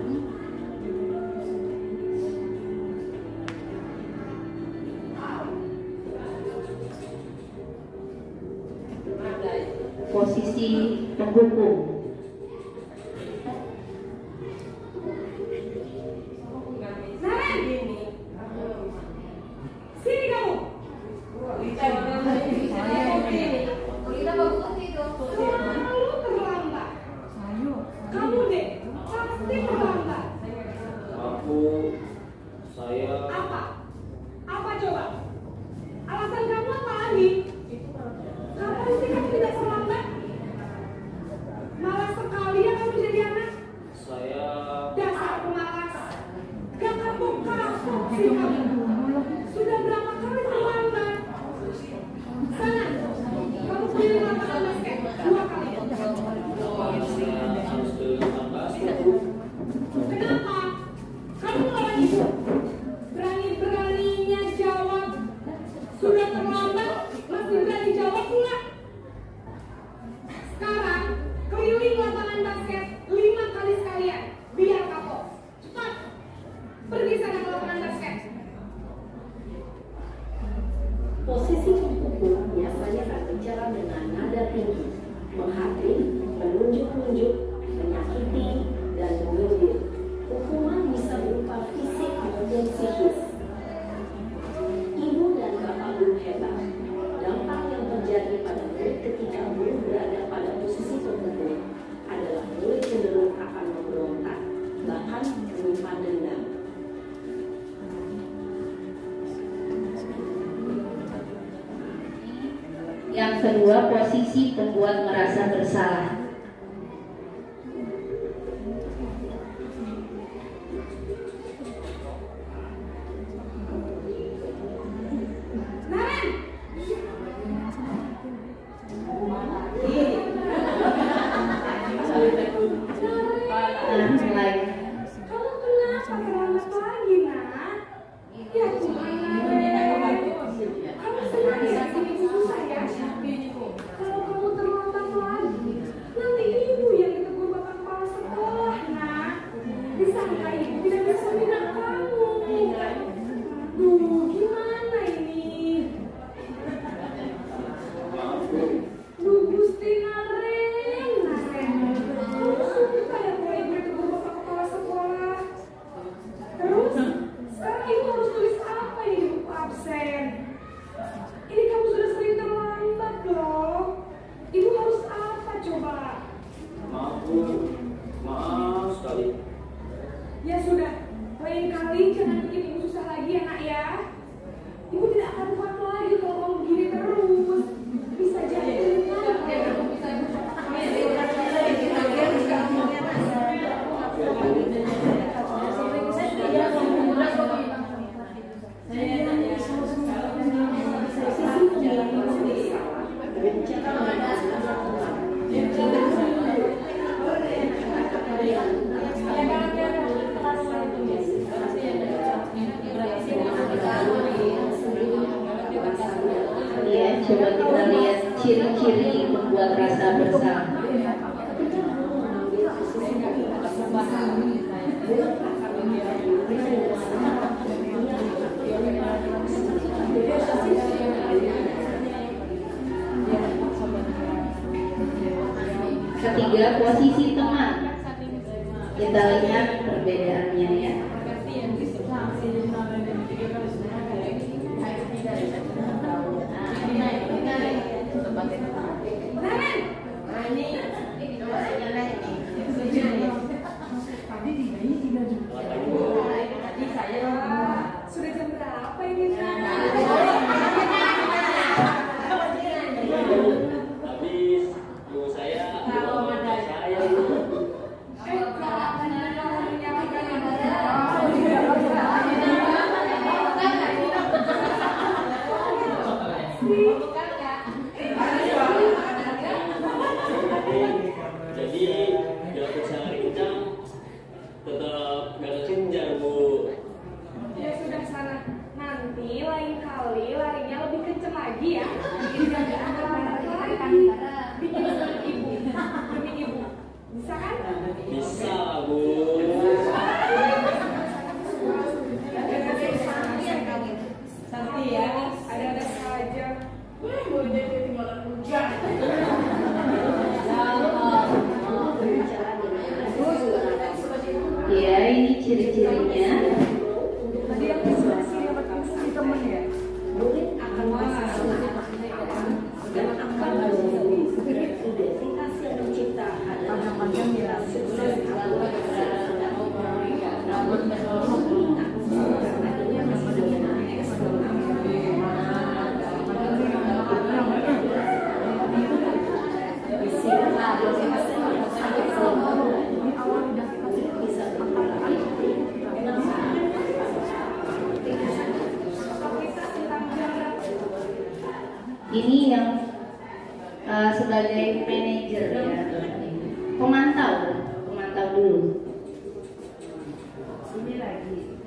Posisi penghukum. Sudah berapa kali terlambat? Sana, kamu pilih lapangan basket 2 kali. Kenapa? Kamu lawan ibu. Berani-beraninya jawab. Sudah terlambat, masih berani jawab pula. Sekarang, keliling lapangan basket 5 kali sekalian. Biar kapok. Cepat. Pergi sana ke lapangan basket. Posisi penghukum biasanya akan bicara dengan nada tinggi, menghakim, menunjuk-nunjuk, menyakiti, dan menyindir. Hukuman bisa berupa fisik maupun psikis. Ibu dan bapak guru hebat. Dampak yang terjadi pada murid ketika guru berada pada posisi penghukum adalah murid cenderung akan memberontak, bahkan menyimpan dendam. Yang kedua, posisi pembuat merasa bersalah. Naren! Mulai. Kamu kenapa terlambat lagi, Nak? Ya Tuhan, kamu senang ya sini ibu saya? Kalau kamu terlambat lagi, coba kita lihat ciri-ciri membuat rasa bersama. Ketiga, posisi teman. Kita lihat perbedaannya ya. Sudah jam berapa ini? Habis ibu saya jadi gak bisa lari kencang, tetap gak kekejar bu. Ya sudah sana. Nanti lain kali larinya lebih kenceng lagi ya. Bikin senang ibu demi ibu. Bisa kan? Bisa lah bu. Santi ya, ada saja. Boleh jadi tinggalan hujan. Ya, ini ciri-cirinya. Tadi yang si temen ya. Murid akan dan akan identitas yang tercipta adalah sukses Ini yang sebagai manajer ya, pemantau dulu. Ini lagi.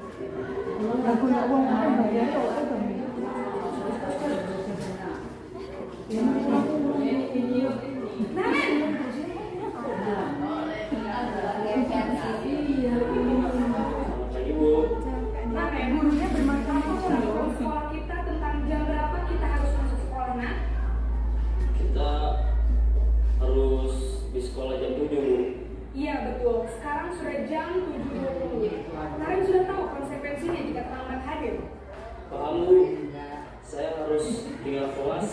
Lagi bu. Nah, gurunya bermacam-macam loh. Sekolah kita tentang jam berapa kita harus masuk sekolah, nah? Kita harus di sekolah jam 7 bu. Iya betul. Sekarang sudah jam 7.20. Kalian sudah tahu konsekuensinya jika terlambat hadir. Paham bu. Saya harus tinggal kelas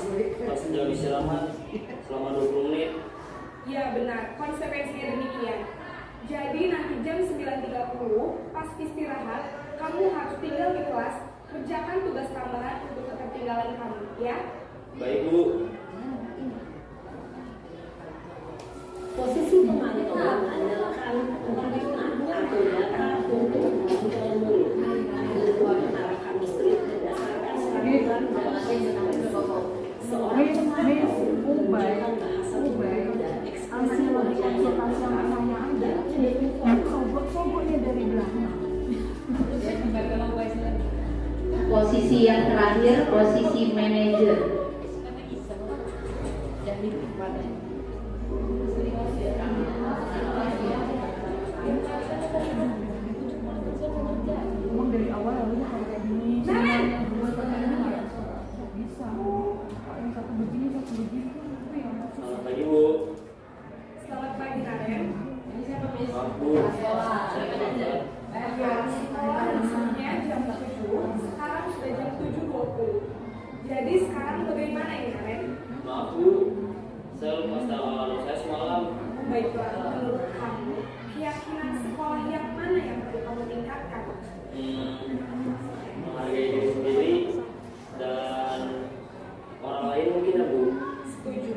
pas jam istirahat selama 20 menit. Iya benar. Konsekuensinya demikian. Jadi nanti jam 9.30 pas istirahat, kamu harus tinggal di kelas, kerjakan tugas tambahan untuk ketertinggalan kamu, ya? Baik bu. posisi pemantau adalah pemantauan atau data untuk mengajukan murid keluar mengarahkan listrik berdasarkan standar dan seorang pemantau menunjukkan bahasa tubuh dan ekspresi wajah yang tepat dan Soboknya dari belakang. Posisi yang terakhir, posisi manajer. Emang dari awal harusnya kayak gini. Dua pertanyaan nggak bisa. Yang satu begini, satu begitu. Selamat pagi bu. Selamat pagi Karen. Maaf bu. Saya terlambat. Harusnya jam 7, sekarang sudah jam 7.20. Jadi sekarang bagaimana ini Karen? Maaf bu. Saya lupa tahu saya semalam. Baiklah, menurut kamu, keyakinan sekolah yang mana yang perlu kamu tingkatkan? Menghargai diri sendiri dan orang lain mungkin ya bu. Setuju.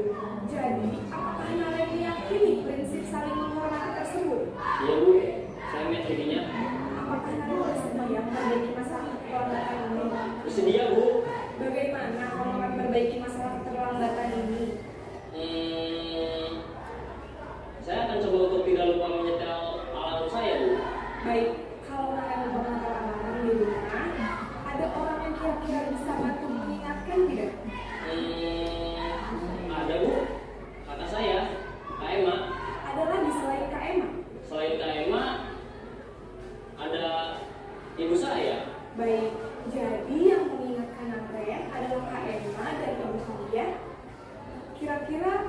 Jadi, apakah kalian meyakini prinsip saling menghormati tersebut? Iya bu. Saya meyakininya. Apakah kalian bersedia memperbaiki masalah keterlambatan ini? Bersedia bu. Bagaimana kalau kami memperbaiki masalah keterlambatan ini? Saya akan coba untuk tidak lupa menyetel alarm saya bu. Baik, kalau kalian lupa menyetel alarm di rumah, ada orang yang kira-kira bisa bantu mengingatkan tidak?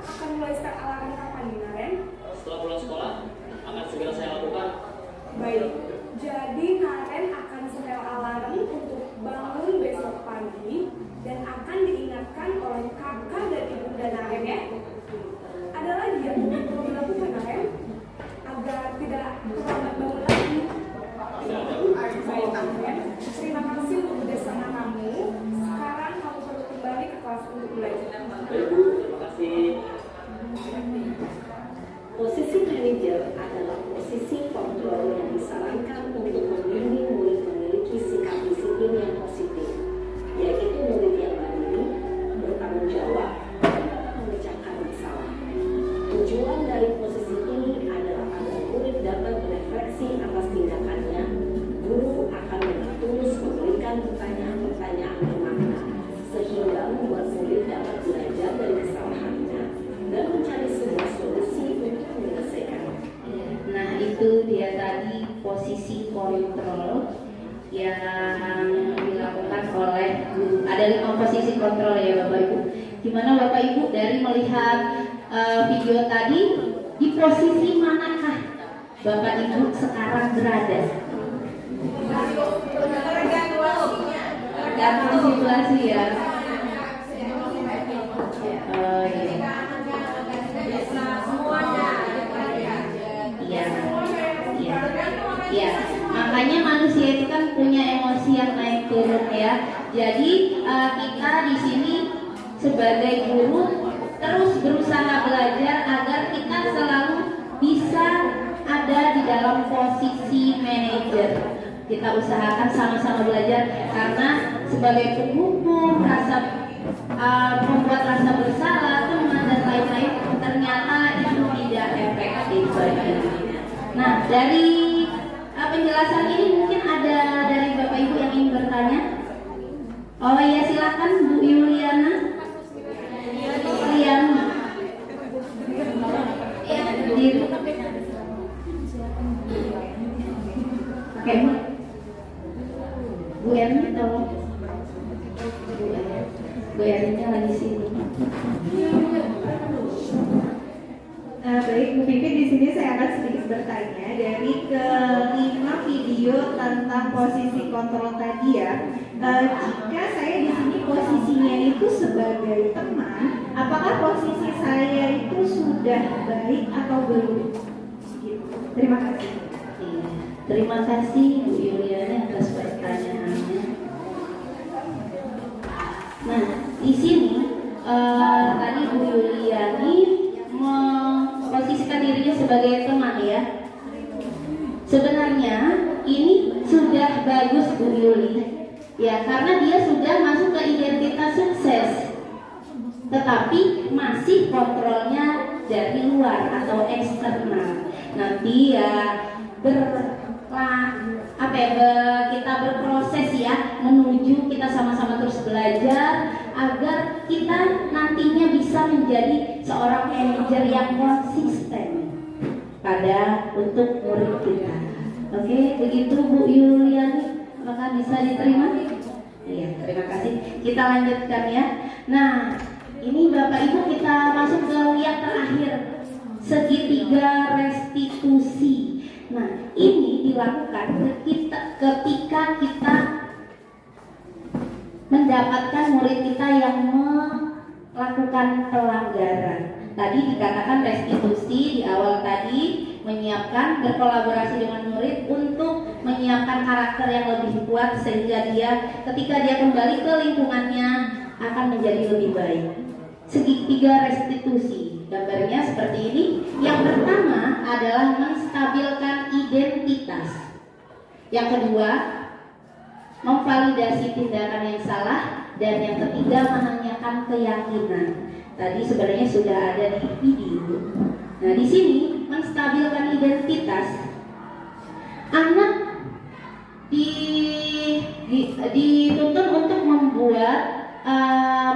akan mulai start alarm kapan nih, Naren? Setelah pulang sekolah, akan segera saya lakukan. Baik, jadi Naren akan setel alarm untuk bangun besok pagi dan akan diingatkan oleh kakak dan ibunda Naren ya. Ada lagi yang mungkin perlu dilakukan Naren agar tidak terlambat bangun lagi? Tidak ada. Baik Naren, terima kasih untuk kerjasama kamu. Sekarang kamu perlu kembali ke kelas untuk belajar. Baik Bu, terima kasih. Posisi manajer adalah posisi kontrol yang disarankan untuk membimbing murid memiliki sikap disiplin yang positif, yaitu murid yang mandiri, bertanggung jawab, dan memecahkan masalah. Tujuan dari posisi ini adalah agar murid dapat berefleksi atas tindakannya. Guru akan dengan tulus memberikan pertanyaan-pertanyaan bermakna, sehingga membuat murid dapat belajar dari kesalahannya dan mencari sebuah solusi untuk menyelesaikan. Nah, itu dia tadi posisi kontrol yang dilakukan oleh guru. Ada 5 posisi kontrol ya Bapak Ibu. Gimana Bapak Ibu dari melihat video tadi, di posisi manakah Bapak Ibu sekarang berada? Tergantung situasi ya. Oh iya. Ya, makanya manusia itu kan punya emosi yang naik turun ya. Jadi kita di sini sebagai guru terus berusaha belajar agar kita selalu bisa ada di dalam posisi manajer. Kita usahakan sama-sama belajar karena sebagai penghukum rasa membuat rasa bersalah, teman dan lain-lain ternyata itu tidak efektif bagi. Nah, dari penjelasan ini mungkin ada dari Bapak Ibu yang ingin bertanya. Oh ya, silakan Bu Yuliana. Yuliana. Oke. Bu Erni tolong. Bu Erni lagi sini. Baik, Bu Pipin, di sini saya akan sedikit bertanya dari ke-5 video tentang posisi kontrol tadi ya. Jika saya di sini posisinya itu sebagai teman, apakah posisi saya itu sudah baik atau belum? Gitu. Terima kasih. Terima kasih Bu Yuliana atas pertanyaannya. Nah, di sini tadi Bu Yuliani memposisikan dirinya sebagai teman ya. Sebenarnya ini sudah bagus Bu Yuli ya, karena dia sudah masuk ke identitas sukses, tetapi masih kontrolnya dari luar atau eksternal. Nanti ya kita berproses ya menuju kita sama-sama terus belajar agar kita nantinya bisa menjadi seorang manajer yang konsisten pada untuk murid kita. Oke, begitu Bu Yuliani, apakah bisa diterima? Iya, terima kasih. Kita lanjutkan ya. Nah, ini Bapak Ibu kita masuk ke yang terakhir, segitiga restitusi. Nah, ini dilakukan ketika kita mendapatkan murid kita yang melakukan pelanggaran. Tadi dikatakan restitusi di awal tadi, menyiapkan berkolaborasi dengan murid untuk menyiapkan karakter yang lebih kuat sehingga dia ketika dia kembali ke lingkungannya akan menjadi lebih baik. Segitiga restitusi, gambarnya seperti ini. Yang pertama adalah menstabilkan identitas. Yang kedua, memvalidasi tindakan yang salah, dan yang ketiga menanyakan keyakinan. Tadi sebenarnya sudah ada di video. Nah, di sini menstabilkan identitas. Anak dituntut untuk membuat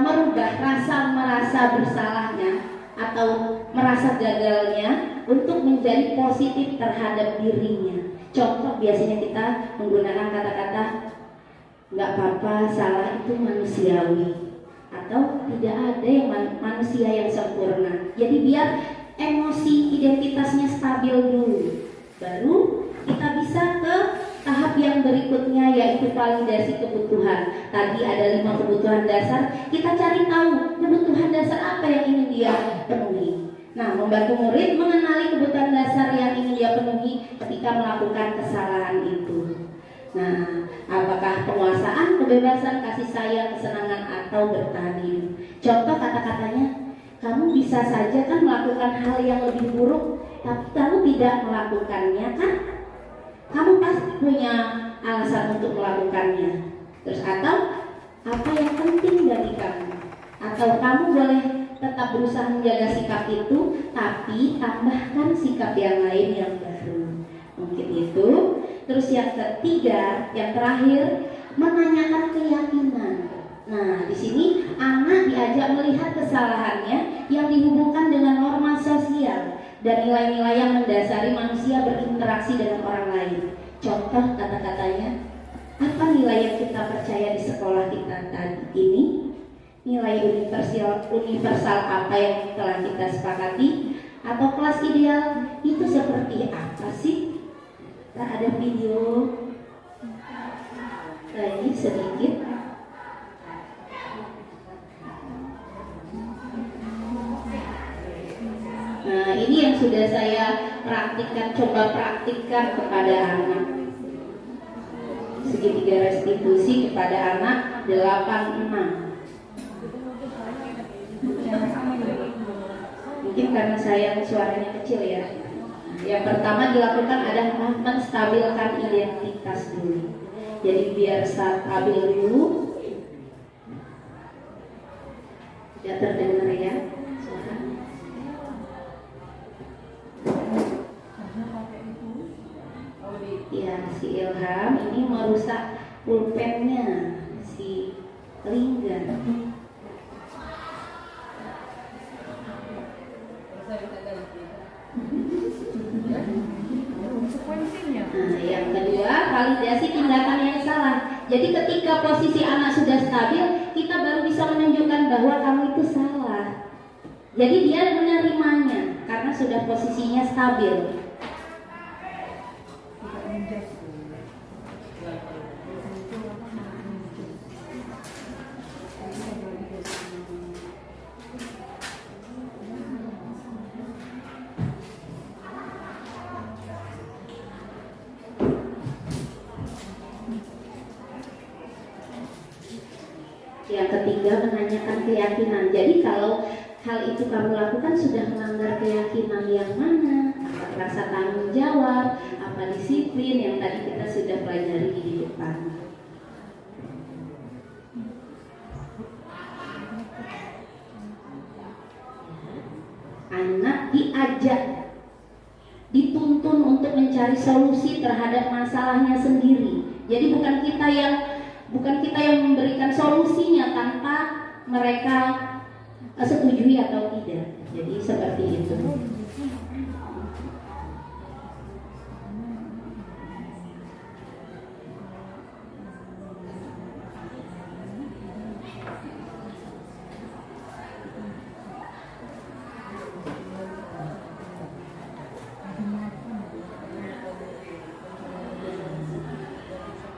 merubah rasa merasa bersalahnya atau merasa gagalnya untuk menjadi positif terhadap dirinya. Contoh biasanya kita menggunakan kata-kata nggak apa-apa, salah itu manusiawi, atau tidak ada yang manusia yang sempurna. Jadi biar emosi identitasnya stabil dulu, baru kita bisa ke tahap yang berikutnya, yaitu validasi kebutuhan. Tadi ada 5 kebutuhan dasar, kita cari tahu kebutuhan dasar apa yang ingin dia penuhi. Nah, membantu murid mengenali kebutuhan dasar yang ingin dia penuhi ketika melakukan kesalahan itu. Nah, apakah penguasaan, kebebasan, kasih sayang, kesenangan, atau bertahan hidup? Contoh kata-katanya, kamu bisa saja kan melakukan hal yang lebih buruk, tapi kamu tidak melakukannya kan? Kamu pasti punya alasan untuk melakukannya. Terus atau apa yang penting bagi kamu? Atau kamu boleh tetap berusaha menjaga sikap itu, tapi tambahkan sikap yang lain yang baru. Mungkin itu. Terus yang ketiga, yang terakhir, menanyakan keyakinan. Nah, di sini anak diajak melihat kesalahannya yang dihubungkan dengan norma sosial dan nilai-nilai yang mendasari manusia berinteraksi dengan orang lain. Contoh kata-katanya, apa nilai yang kita percaya di sekolah kita tadi ini? Nilai universal apa yang telah kita sepakati? Atau kelas ideal itu seperti apa sih? Kita ada video lagi sedikit. Nah, ini yang sudah saya coba praktikkan kepada anak. Segitiga restitusi kepada anak 86. Mungkin karena saya suaranya kecil ya. Yang pertama dilakukan adalah menstabilkan identitas dulu. Jadi biar stabil dulu. Tidak terdengar ya suara. Ya, si Ilham ini merusak pulpennya si Lingga. Nah, yang kedua, validasi tindakan yang salah. Jadi ketika posisi anak sudah stabil, kita baru bisa menunjukkan bahwa kamu itu salah. Jadi dia menerimanya karena sudah posisinya stabil. Yang ketiga, menanyakan keyakinan. Jadi kalau hal itu kamu lakukan sudah melanggar keyakinan yang mana? Apa rasa tanggung jawab? Apa disiplin yang tadi kita sudah pelajari di depan? Anak diajak, dituntun untuk mencari solusi terhadap masalahnya sendiri. Jadi bukan kita yang memberikan solusinya tanpa mereka setujui atau tidak. Jadi seperti itu.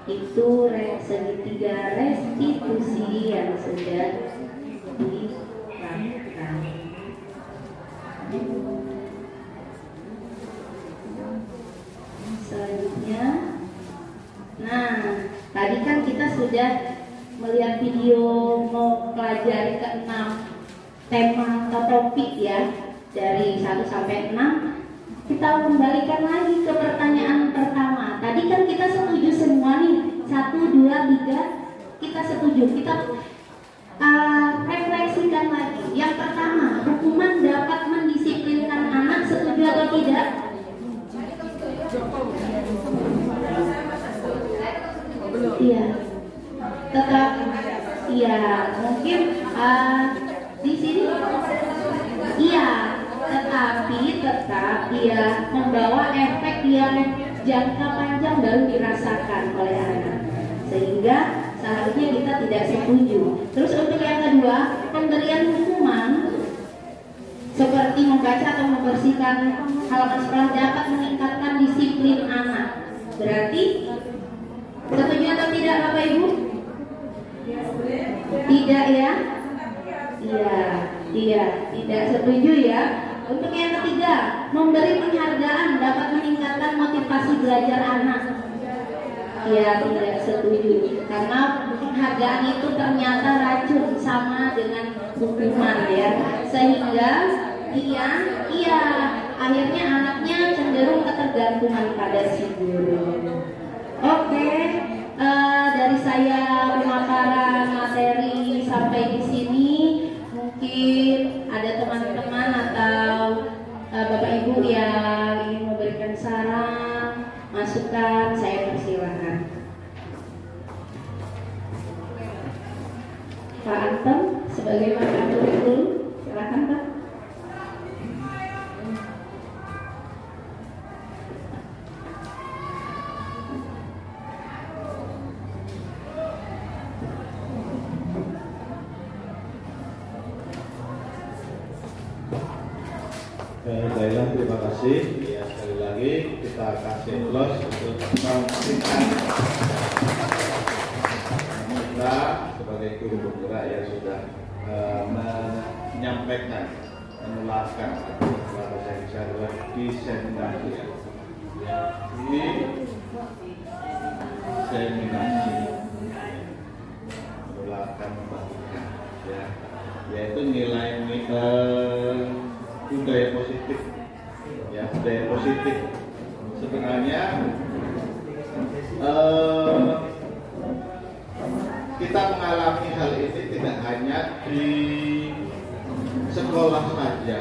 Itu segitiga restitusi yang sudah dilakukan. Selanjutnya, nah tadi kan kita sudah melihat video mau pelajari ke-6 tema atau topik ya, dari 1 sampai 6. Kita kembalikan lagi ke pertanyaan pertama. Tadi kan kita setuju semua nih, 1, 2, 3 kita setuju. Kita refleksikan lagi. Yang pertama, hukuman dapat mendisiplinkan anak, setuju atau tidak? Iya. Tetap iya. Mungkin di sini iya. Tetapi tetap dia membawa efek yang jangka panjang baru dirasakan oleh anak, sehingga seharusnya kita tidak setuju. Terus untuk yang kedua, pemberian seperti membaca atau membersihkan halaman sekolah dapat meningkatkan disiplin anak. Berarti setuju atau tidak Bapak Ibu? Tidak ya? Iya, tidak setuju ya. Untuk yang ketiga, memberi penghargaan dapat meningkatkan motivasi belajar anak. Iya, tidak setuju. Karena penghargaan itu ternyata racun, sama dengan hukuman ya. Sehingga iya, akhirnya anaknya cenderung ketergantungan pada si guru. Oke, dari saya pemaparan materi sampai di sini. Mungkin ada teman-teman atau Bapak Ibu yang ingin memberikan saran, masukan, saya persilahkan. Pak Anton sebagai pakar kurikulum, silakan Pak. Baiklah, terima kasih. Ya, sekali lagi kita kasih plus untuk memberikan kita sebagai guru bergerak yang sudah menyampaikan, menularkan atau bahasa Indonesia adalah diseminasi. Diseminasi, menularkan, membagikan, ya, yaitu nilai budaya positif, ya, budaya positif. Sebenarnya kita mengalami hal ini tidak hanya di sekolah saja.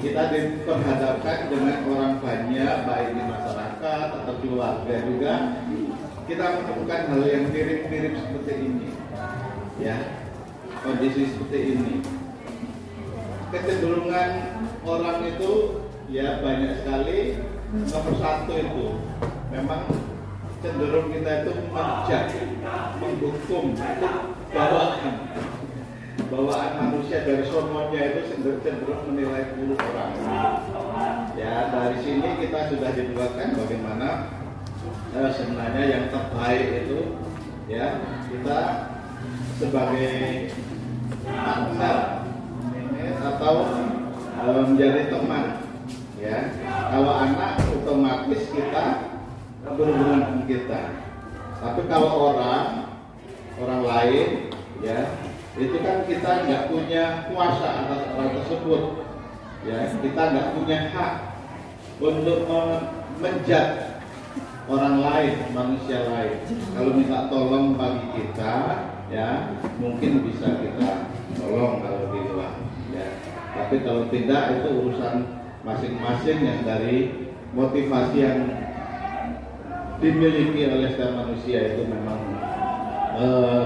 Kita diperhadapkan dengan orang banyak, baik di masyarakat atau keluarga juga. Kita menemukan hal yang mirip-mirip seperti ini, ya, kondisi seperti ini. Kecenderungan orang itu ya banyak sekali. Nomor satu itu memang cenderung kita itu menjudge, menghukum bawaan manusia dari sononya itu cenderung menilai buruk orang. Ya, dari sini kita sudah dibuatkan bagaimana sebenarnya yang terbaik itu, ya, kita sebagai partner atau menjadi teman, ya. Kalau anak otomatis kita berhubungan dengan kita, tapi kalau orang lain, ya, itu kan kita nggak punya kuasa atas orang tersebut, ya, kita nggak punya hak untuk menjudge orang lain, manusia lain. Kalau minta tolong bagi kita, ya, mungkin bisa kita tolong kalau di luar. Ya. Tapi kalau tidak, itu urusan masing-masing yang dari motivasi yang dimiliki oleh setiap manusia itu memang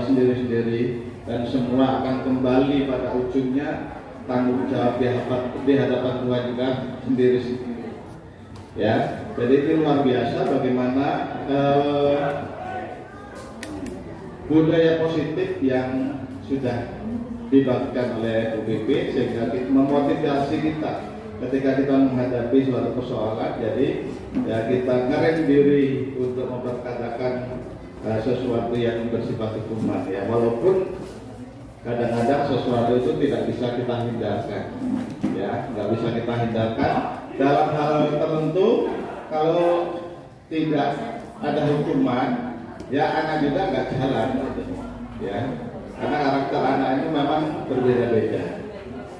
sendiri-sendiri, dan semua akan kembali pada ujungnya tanggung jawab di hadapan Tuhan juga sendiri-sendiri. Ya, jadi ini luar biasa bagaimana budaya positif yang sudah dibagikan oleh UPP sehingga memotivasi kita ketika kita menghadapi suatu persoalan. Jadi ya, kita ngerem diri untuk memperkatakan sesuatu yang bersifat hukuman, ya, walaupun kadang-kadang sesuatu itu tidak bisa kita hindarkan, ya, nggak bisa kita hindarkan dalam hal tertentu. Kalau tidak ada hukuman, ya, anak juga nggak jalan, gitu, ya. Karena karakter anak itu memang berbeda-beda.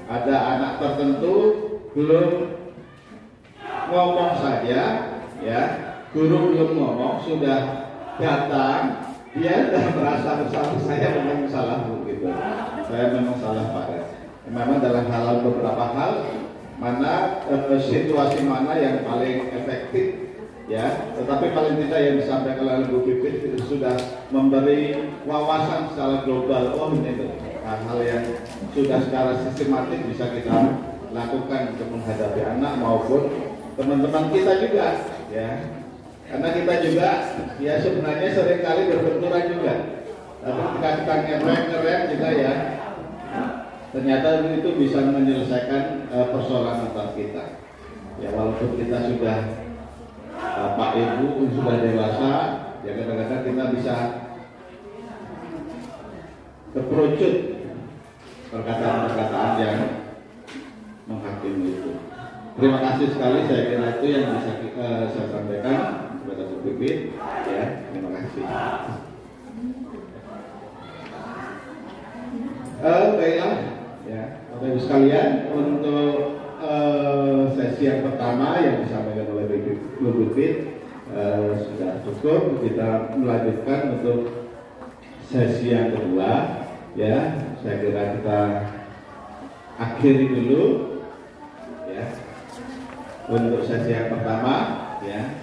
Ada anak tertentu belum ngomong saja, ya, guru belum ngomong sudah datang, dia sudah merasa bersalah. Saya memang salah, begitu. Saya memang salah, Pak. Memang dalam beberapa hal, mana situasi mana yang paling efektif, ya, tetapi paling tidak yang disampaikan oleh Bu Pipit itu sudah memberi wawasan secara global. Oh, ini hal yang sudah secara sistematis bisa kita lakukan untuk menghadapi anak maupun teman-teman kita juga, ya, karena kita juga, ya, sebenarnya seringkali berbenturan juga. Tapi ketika kita ngerem juga, ya, ternyata itu bisa menyelesaikan persoalan antar kita. Ya walaupun kita sudah Pak Ibu sudah dewasa, ya kadang-kadang kita bisa terperucut perkataan-perkataan yang menghakimi itu. Terima kasih sekali, saya kira itu yang bisa saya sampaikan kepada Bu Pipit. Ya, terima kasih. Baiklah, ya, Bapak Ibu sekalian, untuk sesi yang pertama yang disampaikan oleh Bu Pipit sudah cukup. Kita melanjutkan untuk sesi yang kedua. Ya, saya kira kita akhiri dulu. Ya, untuk sesi yang pertama, ya,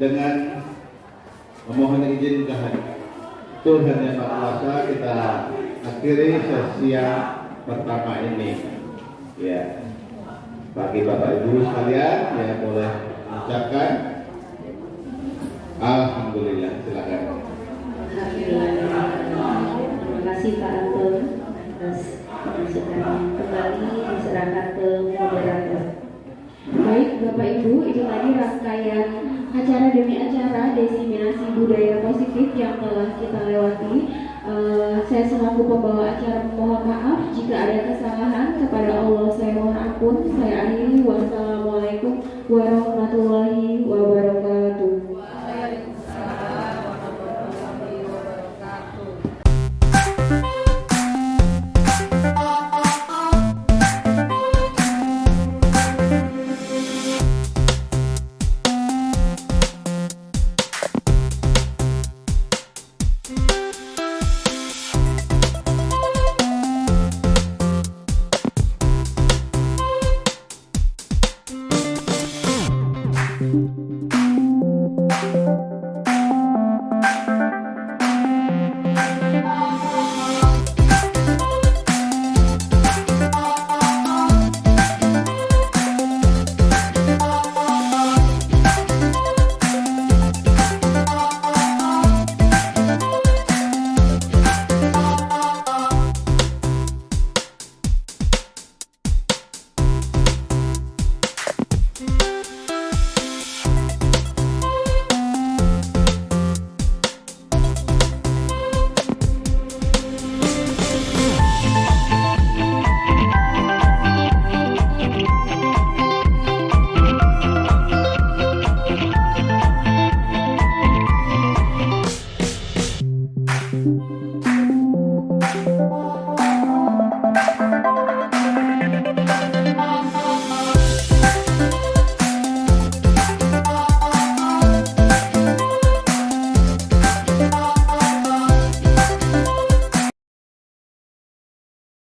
dengan memohon izin Tuhan Yang Maha Kuasa, kita akhiri sesi yang pertama ini. Ya, bagi Bapak Ibu sekalian, ya boleh mengucapkan Alhamdulillah. Silakan. Alhamdulillah. Terima kasih Pak Anton atas masukannya. Kembali diserahkan ke moderator. Baik Bapak Ibu, itu tadi rangkaian acara demi acara diseminasi budaya positif yang telah kita lewati. Saya selaku pembawa acara mohon maaf jika ada kesalahan, kepada Allah saya mohon ampun. Saya akhiri.